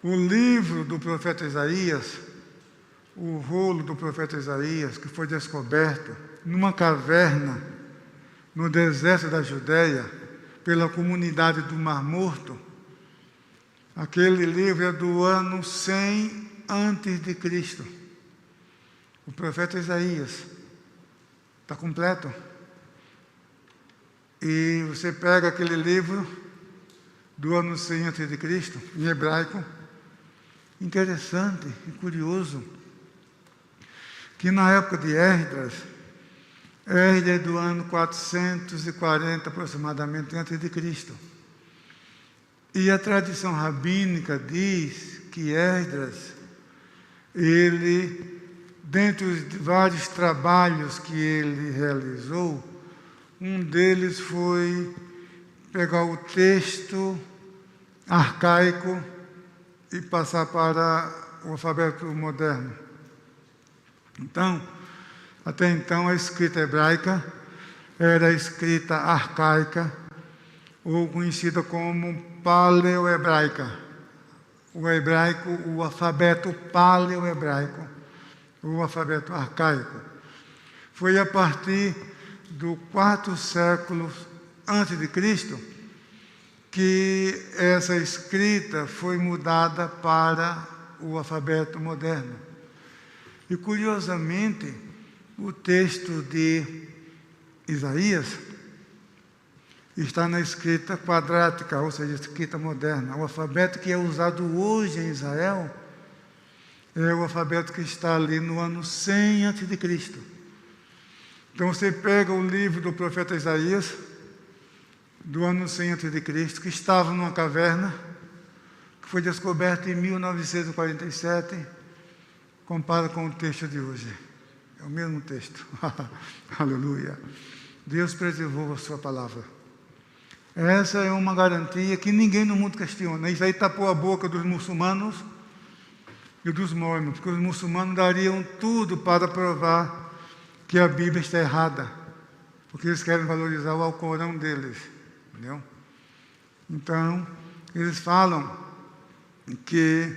O livro do profeta Isaías, o rolo do profeta Isaías, que foi descoberto numa caverna no deserto da Judéia, pela comunidade do Mar Morto, aquele livro é do ano 100 antes de Cristo. O profeta Isaías está completo. E você pega aquele livro do ano 100 antes de Cristo, em hebraico, interessante e curioso, que na época de Esdras é do ano 440 aproximadamente antes de Cristo. E a tradição rabínica diz que Esdras, ele, dentre os vários trabalhos que ele realizou, um deles foi pegar o texto arcaico e passar para o alfabeto moderno. Então, até então, a escrita hebraica era a escrita arcaica, ou conhecida como paleohebraica. O hebraico, o alfabeto paleohebraico, o alfabeto arcaico. Foi a partir do 4 séculos antes de Cristo que essa escrita foi mudada para o alfabeto moderno. E, curiosamente, o texto de Isaías está na escrita quadrática, ou seja, escrita moderna. O alfabeto que é usado hoje em Israel é o alfabeto que está ali no ano 100 a.C. Então você pega o livro do profeta Isaías, do ano 100 a.C., que estava numa caverna, que foi descoberto em 1947, compara com o texto de hoje. É o mesmo texto. Aleluia. Deus preservou a sua palavra. Essa é uma garantia que ninguém no mundo questiona. Isso aí tapou a boca dos muçulmanos e dos mormons, porque os muçulmanos dariam tudo para provar que a Bíblia está errada, porque eles querem valorizar o Alcorão deles. Entendeu? Então, eles falam que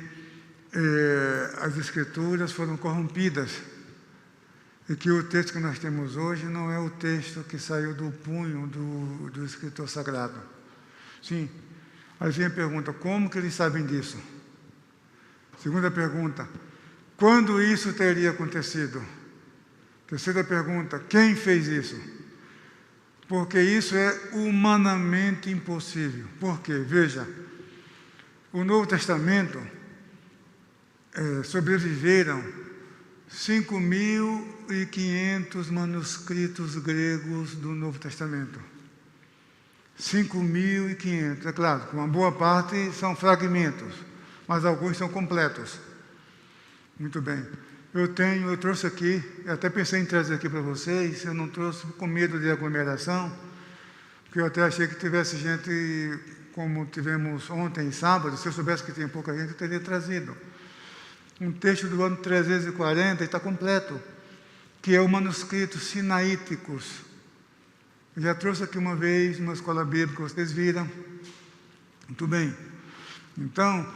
as Escrituras foram corrompidas e que o texto que nós temos hoje não é o texto que saiu do punho do escritor sagrado. Sim. Aí vem a pergunta, como que eles sabem disso? Segunda pergunta, quando isso teria acontecido? Terceira pergunta, quem fez isso? Porque isso é humanamente impossível. Por quê? Veja, o Novo Testamento sobreviveram 5.500 manuscritos gregos do Novo Testamento. 5.500, é claro, uma boa parte são fragmentos, mas alguns são completos. Muito bem. Eu trouxe aqui, eu até pensei em trazer aqui para vocês, eu não trouxe com medo de aglomeração, porque eu até achei que tivesse gente, como tivemos ontem, sábado, se eu soubesse que tinha pouca gente, eu teria trazido. Um texto do ano 340, está completo, que é o manuscrito sinaíticos. Eu já trouxe aqui uma vez, numa escola bíblica, vocês viram. Muito bem. Então,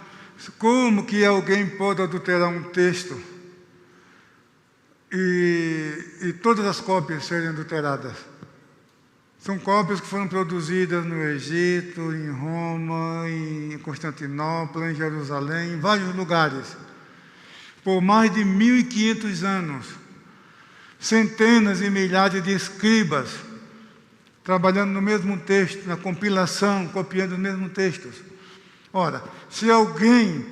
como que alguém pode adulterar um texto e todas as cópias serem adulteradas? São cópias que foram produzidas no Egito, em Roma, em Constantinopla, em Jerusalém, em vários lugares, por mais de 1.500 anos. Centenas e milhares de escribas trabalhando no mesmo texto, na compilação, copiando os mesmos textos. Ora, se alguém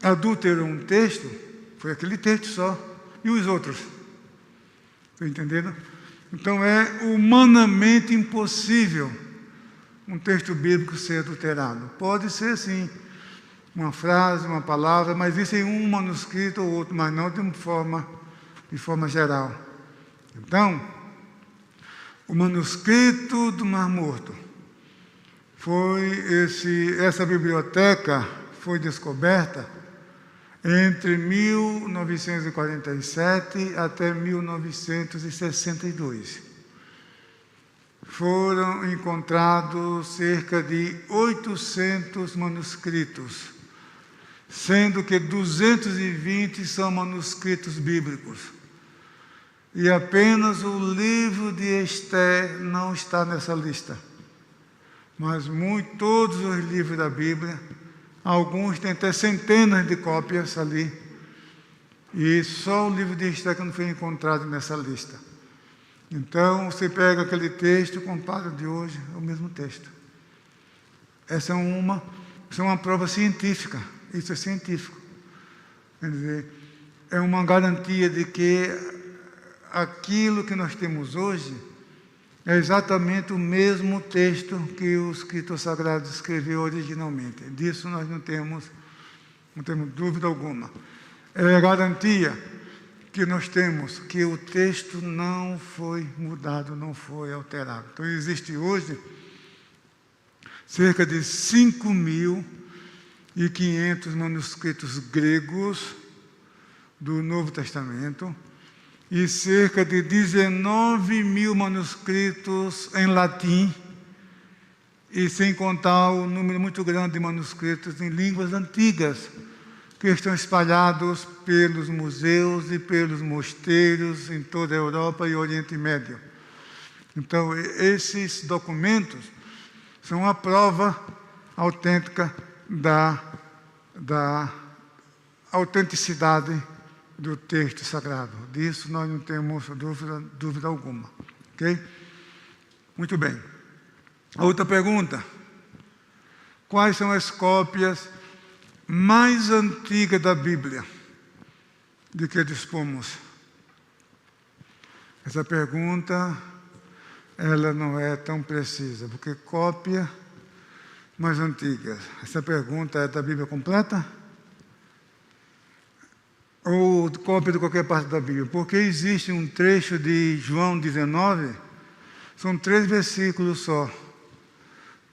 adulterou um texto, foi aquele texto só. E os outros? Estão entendendo? Então é humanamente impossível um texto bíblico ser adulterado. Pode ser sim, uma frase, uma palavra, mas isso em um manuscrito ou outro, mas não de forma geral. Então, o manuscrito do Mar Morto essa biblioteca foi descoberta entre 1947 até 1962. Foram encontrados cerca de 800 manuscritos, sendo que 220 são manuscritos bíblicos. E apenas o livro de Esther não está nessa lista. Mas todos os livros da Bíblia, alguns têm até centenas de cópias ali. E só o livro de Esther que não foi encontrado nessa lista. Então, você pega aquele texto e compara de hoje, é o mesmo texto. Essa é uma prova científica. Isso é científico. Quer dizer, é uma garantia de que aquilo que nós temos hoje é exatamente o mesmo texto que o escritor sagrado escreveu originalmente. Disso nós não temos dúvida alguma. É a garantia que nós temos que o texto não foi mudado, não foi alterado. Então, existe hoje cerca de 5.500 manuscritos gregos do Novo Testamento e cerca de 19.000 manuscritos em latim, e sem contar o número muito grande de manuscritos em línguas antigas, que estão espalhados pelos museus e pelos mosteiros em toda a Europa e Oriente Médio. Então, esses documentos são a prova autêntica da autenticidade do texto sagrado. Disso nós não temos dúvida alguma. Ok? Muito bem. A outra pergunta: quais são as cópias mais antigas da Bíblia de que dispomos? Essa pergunta, ela não é tão precisa, porque cópia mais antiga. Essa pergunta é da Bíblia completa? Ou cópia de qualquer parte da Bíblia? Porque existe um trecho de João 19, são 3 versículos só.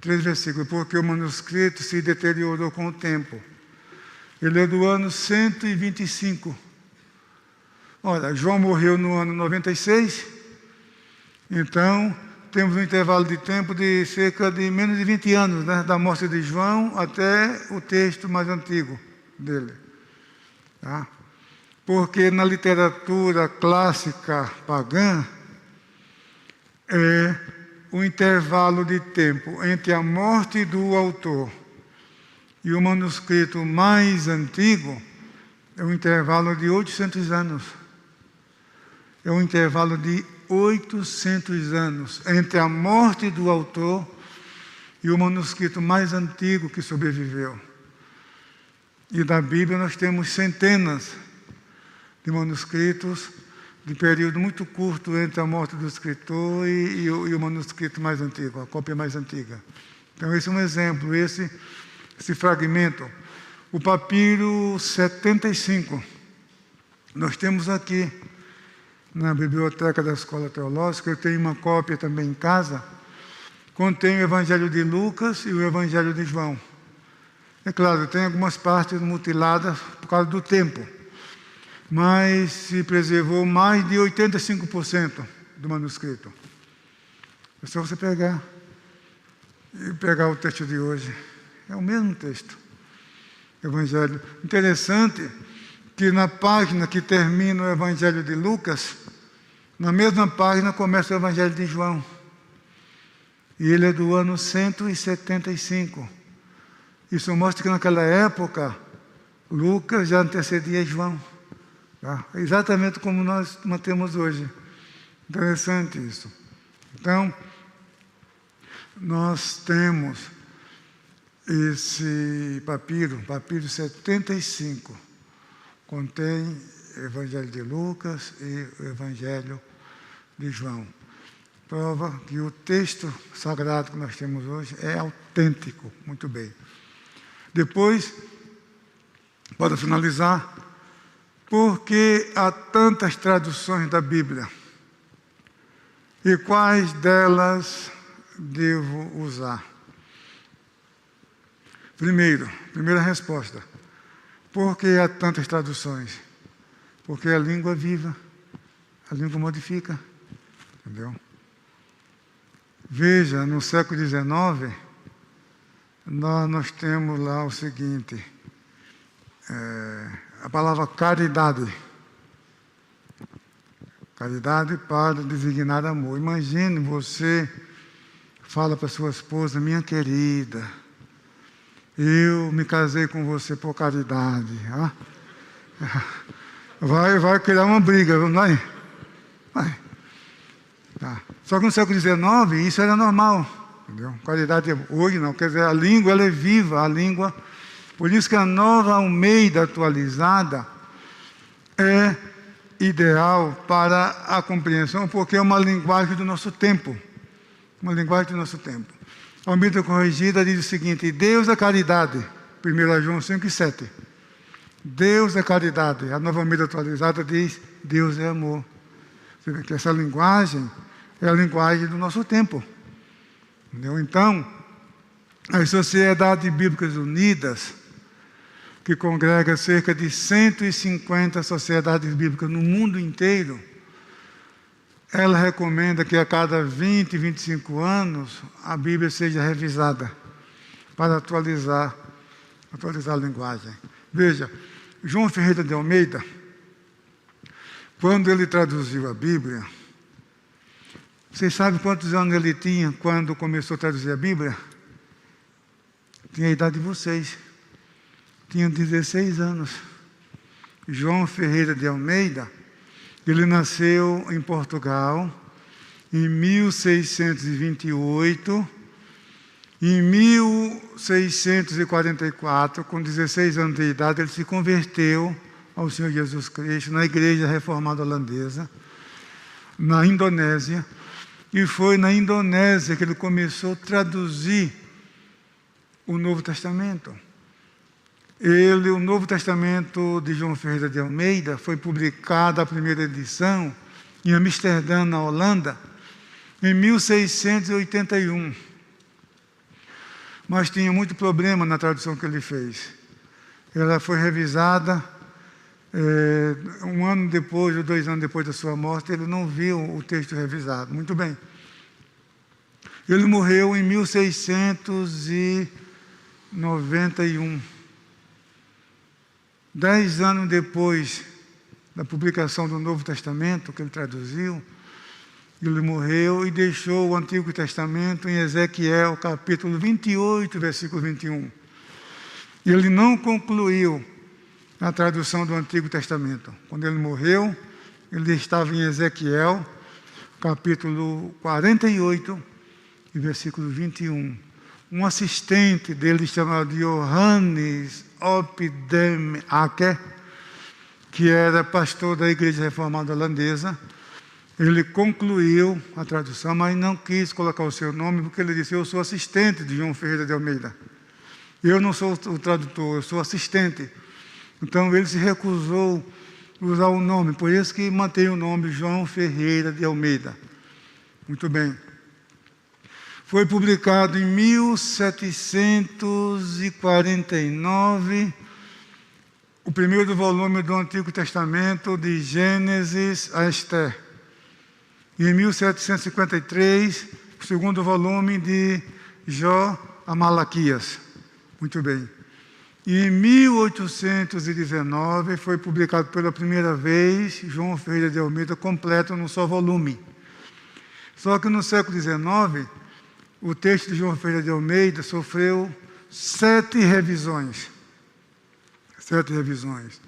3 versículos, porque o manuscrito se deteriorou com o tempo. Ele é do ano 125. Olha, João morreu no ano 96, então temos um intervalo de tempo de cerca de menos de 20 anos, né, da morte de João até o texto mais antigo dele. Tá? Porque na literatura clássica pagã, o intervalo de tempo entre a morte do autor e o manuscrito mais antigo é um intervalo de 800 anos. É um intervalo de 800 anos entre a morte do autor e o manuscrito mais antigo que sobreviveu. E da Bíblia nós temos centenas de manuscritos de período muito curto entre a morte do escritor e o manuscrito mais antigo, a cópia mais antiga. Então, esse é um exemplo, esse fragmento. O papiro 75, nós temos aqui na biblioteca da Escola Teológica, eu tenho uma cópia também em casa, contém o Evangelho de Lucas e o Evangelho de João. É claro, tem algumas partes mutiladas por causa do tempo, mas se preservou mais de 85% do manuscrito. É só você pegar o texto de hoje. É o mesmo texto. Evangelho. Interessante que na página que termina o Evangelho de Lucas, na mesma página começa o Evangelho de João. E ele é do ano 175. Isso mostra que naquela época, Lucas já antecedia João. Tá? Exatamente como nós mantemos hoje. Interessante isso. Então, nós temos esse papiro 75, contém o Evangelho de Lucas e o Evangelho de João. Prova que o texto sagrado que nós temos hoje é autêntico. Muito bem. Depois, para finalizar, por que há tantas traduções da Bíblia? E quais delas devo usar? Primeira resposta. Por que há tantas traduções? Porque a língua é viva, a língua modifica, entendeu? Veja, no século XIX, nós temos lá o seguinte, a palavra caridade. Caridade para designar amor. Imagine você fala para sua esposa, minha querida, eu me casei com você por caridade. Ah? Vai criar uma briga, não vai? Vai. Tá. Só que no século XIX isso era normal, entendeu? Caridade hoje não, quer dizer, a língua ela é viva, a língua. Por isso que a Nova Almeida atualizada é ideal para a compreensão, porque é uma linguagem do nosso tempo. Uma linguagem do nosso tempo. A Almeida Corrigida diz o seguinte: Deus é caridade. 1 João 5:7. Deus é caridade. A Nova Almeida atualizada diz: Deus é amor. Você vê que essa linguagem é a linguagem do nosso tempo. Entendeu? Então, as Sociedades Bíblicas Unidas, que congrega cerca de 150 sociedades bíblicas no mundo inteiro, ela recomenda que a cada 20, 25 anos a Bíblia seja revisada para atualizar a linguagem. Veja, João Ferreira de Almeida, quando ele traduziu a Bíblia, vocês sabem quantos anos ele tinha quando começou a traduzir a Bíblia? Tinha a idade de vocês. Tinha 16 anos. João Ferreira de Almeida, ele nasceu em Portugal em 1628. Em 1644, com 16 anos de idade, ele se converteu ao Senhor Jesus Cristo na Igreja Reformada Holandesa, na Indonésia. E foi na Indonésia que ele começou a traduzir o Novo Testamento. O Novo Testamento de João Ferreira de Almeida foi publicado a primeira edição em Amsterdã, na Holanda, em 1681. Mas tinha muito problema na tradução que ele fez. Ela foi revisada 1 ano depois, ou 2 anos depois da sua morte, ele não viu o texto revisado. Muito bem. Ele morreu em 1691. 10 anos depois da publicação do Novo Testamento, que ele traduziu, ele morreu e deixou o Antigo Testamento em Ezequiel, capítulo 28, versículo 21. Ele não concluiu a tradução do Antigo Testamento. Quando ele morreu, ele estava em Ezequiel, capítulo 48, versículo 21. Um assistente dele chamado Johannes Opdam Acker, que era pastor da Igreja Reformada Holandesa, ele concluiu a tradução, mas não quis colocar o seu nome, porque ele disse: eu sou assistente de João Ferreira de Almeida. Eu não sou o tradutor, eu sou assistente. Então ele se recusou a usar o nome, por isso que mantém o nome João Ferreira de Almeida. Muito bem. Foi publicado em 1749, o primeiro volume do Antigo Testamento, de Gênesis a Esther. E em 1753, o segundo volume de Jó a Malaquias. Muito bem. E em 1819 foi publicado pela primeira vez João Ferreira de Almeida completo num só volume. Só que no século XIX, o texto de João Ferreira de Almeida sofreu 7 revisões. 7 revisões.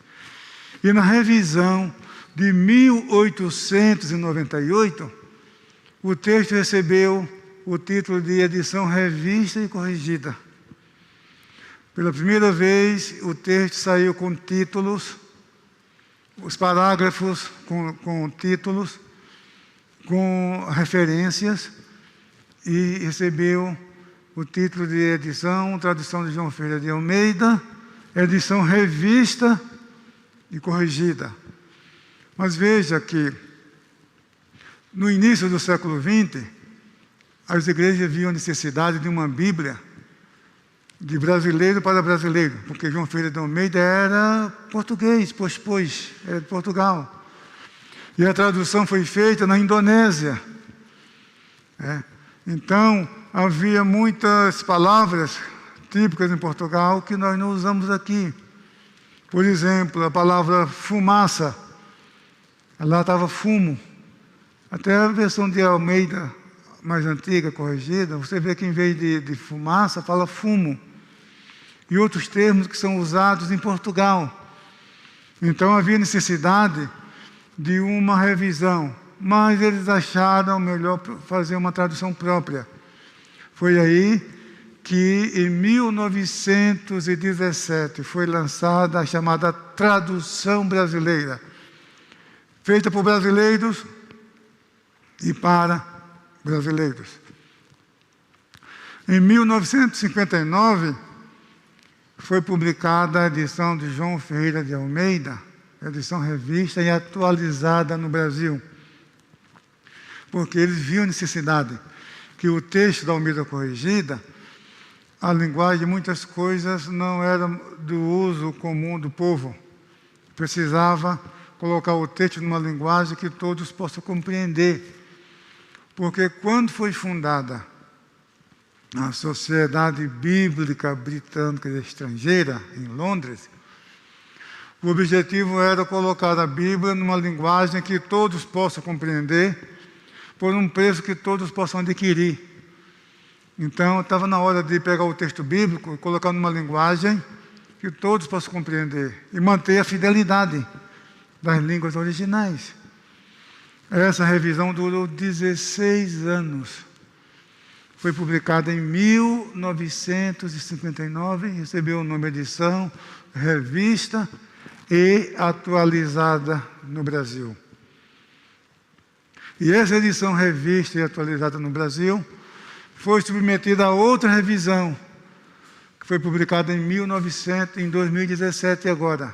E na revisão de 1898, o texto recebeu o título de edição revista e corrigida. Pela primeira vez, o texto saiu com títulos, os parágrafos com títulos, com referências, e recebeu o título de edição, tradução de João Ferreira de Almeida, edição revista e corrigida. Mas veja que, no início do século XX, as igrejas viam a necessidade de uma Bíblia de brasileiro para brasileiro, porque João Ferreira de Almeida era português, pois, era de Portugal. E a tradução foi feita na Indonésia. Então, havia muitas palavras típicas em Portugal que nós não usamos aqui. Por exemplo, a palavra fumaça, lá estava fumo. Até a versão de Almeida, mais antiga, corrigida, você vê que em vez de fumaça, fala fumo. E outros termos que são usados em Portugal. Então havia necessidade de uma revisão, mas eles acharam melhor fazer uma tradução própria. Foi aí que em 1917 foi lançada a chamada Tradução Brasileira, feita por brasileiros e para brasileiros. Em 1959, foi publicada a edição de João Ferreira de Almeida, edição revista e atualizada no Brasil, porque eles viam necessidade que o texto da Almeida corrigida, a linguagem, muitas coisas não eram do uso comum do povo. Precisava colocar o texto numa linguagem que todos possam compreender, porque quando foi fundada a Sociedade Bíblica Britânica e Estrangeira, em Londres, o objetivo era colocar a Bíblia numa linguagem que todos possam compreender, por um preço que todos possam adquirir. Então, estava na hora de pegar o texto bíblico e colocar numa linguagem que todos possam compreender e manter a fidelidade das línguas originais. Essa revisão durou 16 anos. Foi publicada em 1959, recebeu o nome de edição, revista e atualizada no Brasil. E essa edição revista e atualizada no Brasil foi submetida a outra revisão, que foi publicada em 2017 agora,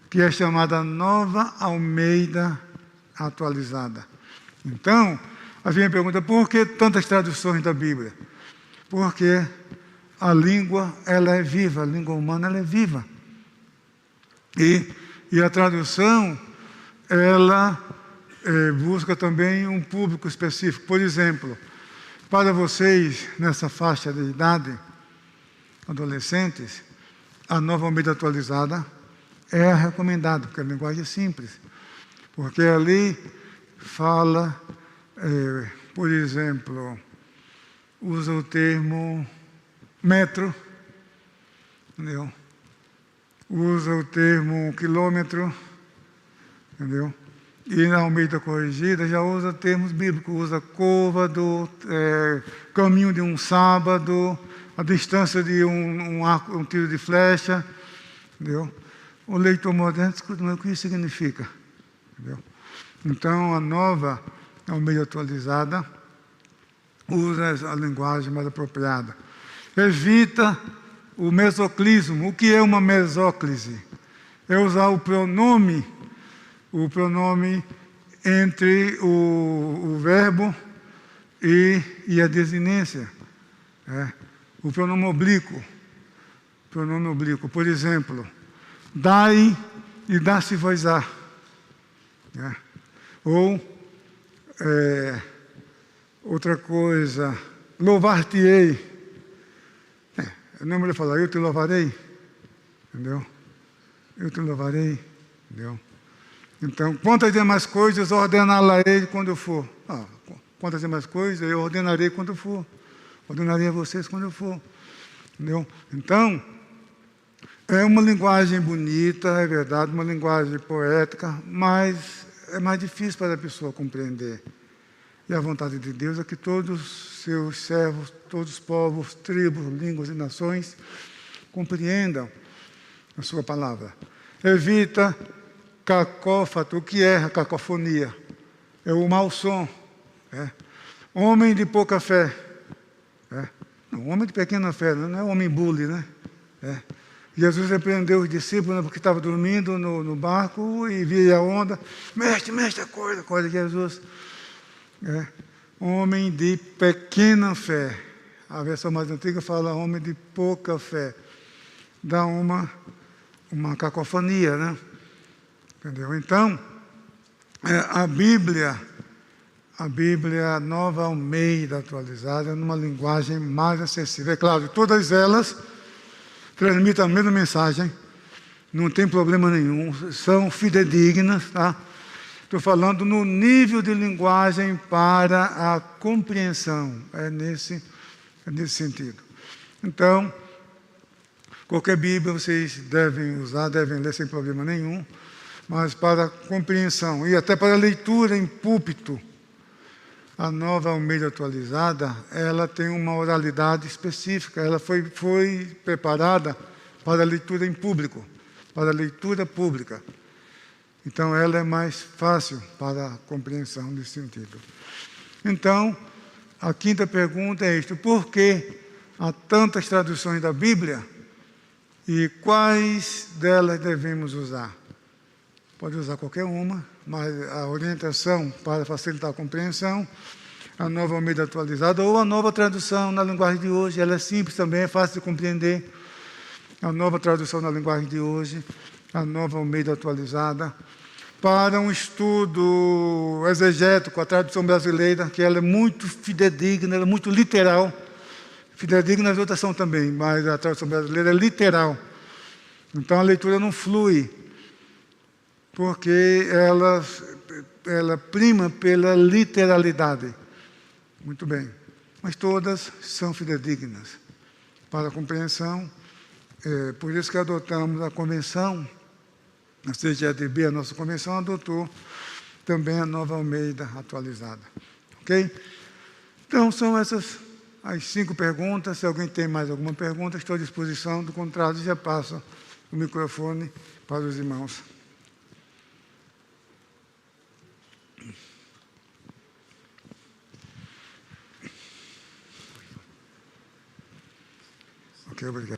que é chamada Nova Almeida Atualizada. Então, havia a pergunta, por que tantas traduções da Bíblia? Porque a língua, ela é viva, a língua humana, ela é viva. E a tradução, ela busca também um público específico. Por exemplo, para vocês, nessa faixa de idade, adolescentes, a Nova Almeida Atualizada é a recomendada, porque a linguagem é simples. Porque ali fala... por exemplo, usa o termo metro, entendeu? Usa o termo quilômetro, entendeu? E na Almeida Corrigida já usa termos bíblicos, usa côvado, caminho de um sábado, a distância de um tiro de flecha, entendeu? O leitor moderno escuta, mas o que isso significa? Entendeu? Então, a Nova Almeida Atualizada usa a linguagem mais apropriada. Evita o mesoclismo. O que é uma mesóclise? É usar o pronome entre o verbo e a desinência. O pronome oblíquo. Por exemplo, dai e dá-se-vos-á. Ou outra coisa, louvar-te-ei. Não é melhor falar, eu te louvarei, entendeu? Eu te louvarei, entendeu? Então, quantas demais coisas ordená-la-ei quando eu for. Quantas demais coisas eu ordenarei quando eu for. Ordenarei a vocês quando eu for, entendeu? Então, é uma linguagem bonita, é verdade, uma linguagem poética, mas é mais difícil para a pessoa compreender. E a vontade de Deus é que todos os seus servos, todos os povos, tribos, línguas e nações compreendam a sua palavra. Evita cacófato. O que é a cacofonia? É o mau som. Homem de pouca fé. Não, homem de pequena fé, não é homem bully, né? Jesus repreendeu os discípulos porque estavam dormindo no barco e via a onda. Mestre, acorda Jesus. Homem de pequena fé. A versão mais antiga fala homem de pouca fé. Dá uma cacofonia, né? Entendeu? Então, a Bíblia Nova Almeida atualizada, numa linguagem mais acessível. É claro, todas elas transmitem a mesma mensagem, não tem problema nenhum, são fidedignas, tá? Estou falando no nível de linguagem para a compreensão, é nesse sentido. Então, qualquer Bíblia vocês devem usar, devem ler sem problema nenhum, mas para compreensão e até para leitura em púlpito, a Nova Almeida atualizada, ela tem uma oralidade específica, ela foi preparada para leitura em público, para leitura pública. Então, ela é mais fácil para a compreensão nesse sentido. Então, a quinta pergunta é isto: por que há tantas traduções da Bíblia e quais delas devemos usar? Pode usar qualquer uma, mas a orientação para facilitar a compreensão, a Nova Almeida atualizada ou a nova tradução na linguagem de hoje, ela é simples também, é fácil de compreender. A nova tradução na linguagem de hoje, a Nova Almeida atualizada. Para um estudo exegético, a tradução brasileira, que ela é muito fidedigna, ela é muito literal. Fidedigna as outras são também, mas a tradução brasileira é literal. Então a leitura não flui, porque ela prima pela literalidade. Muito bem. Mas todas são fidedignas para a compreensão. Por isso que adotamos a convenção, a CGADB, a nossa convenção, adotou também a Nova Almeida atualizada. Ok? Então, são essas as 5 perguntas. Se alguém tem mais alguma pergunta, estou à disposição. Do contrário, já passo o microfone para os irmãos. Ok, obrigado.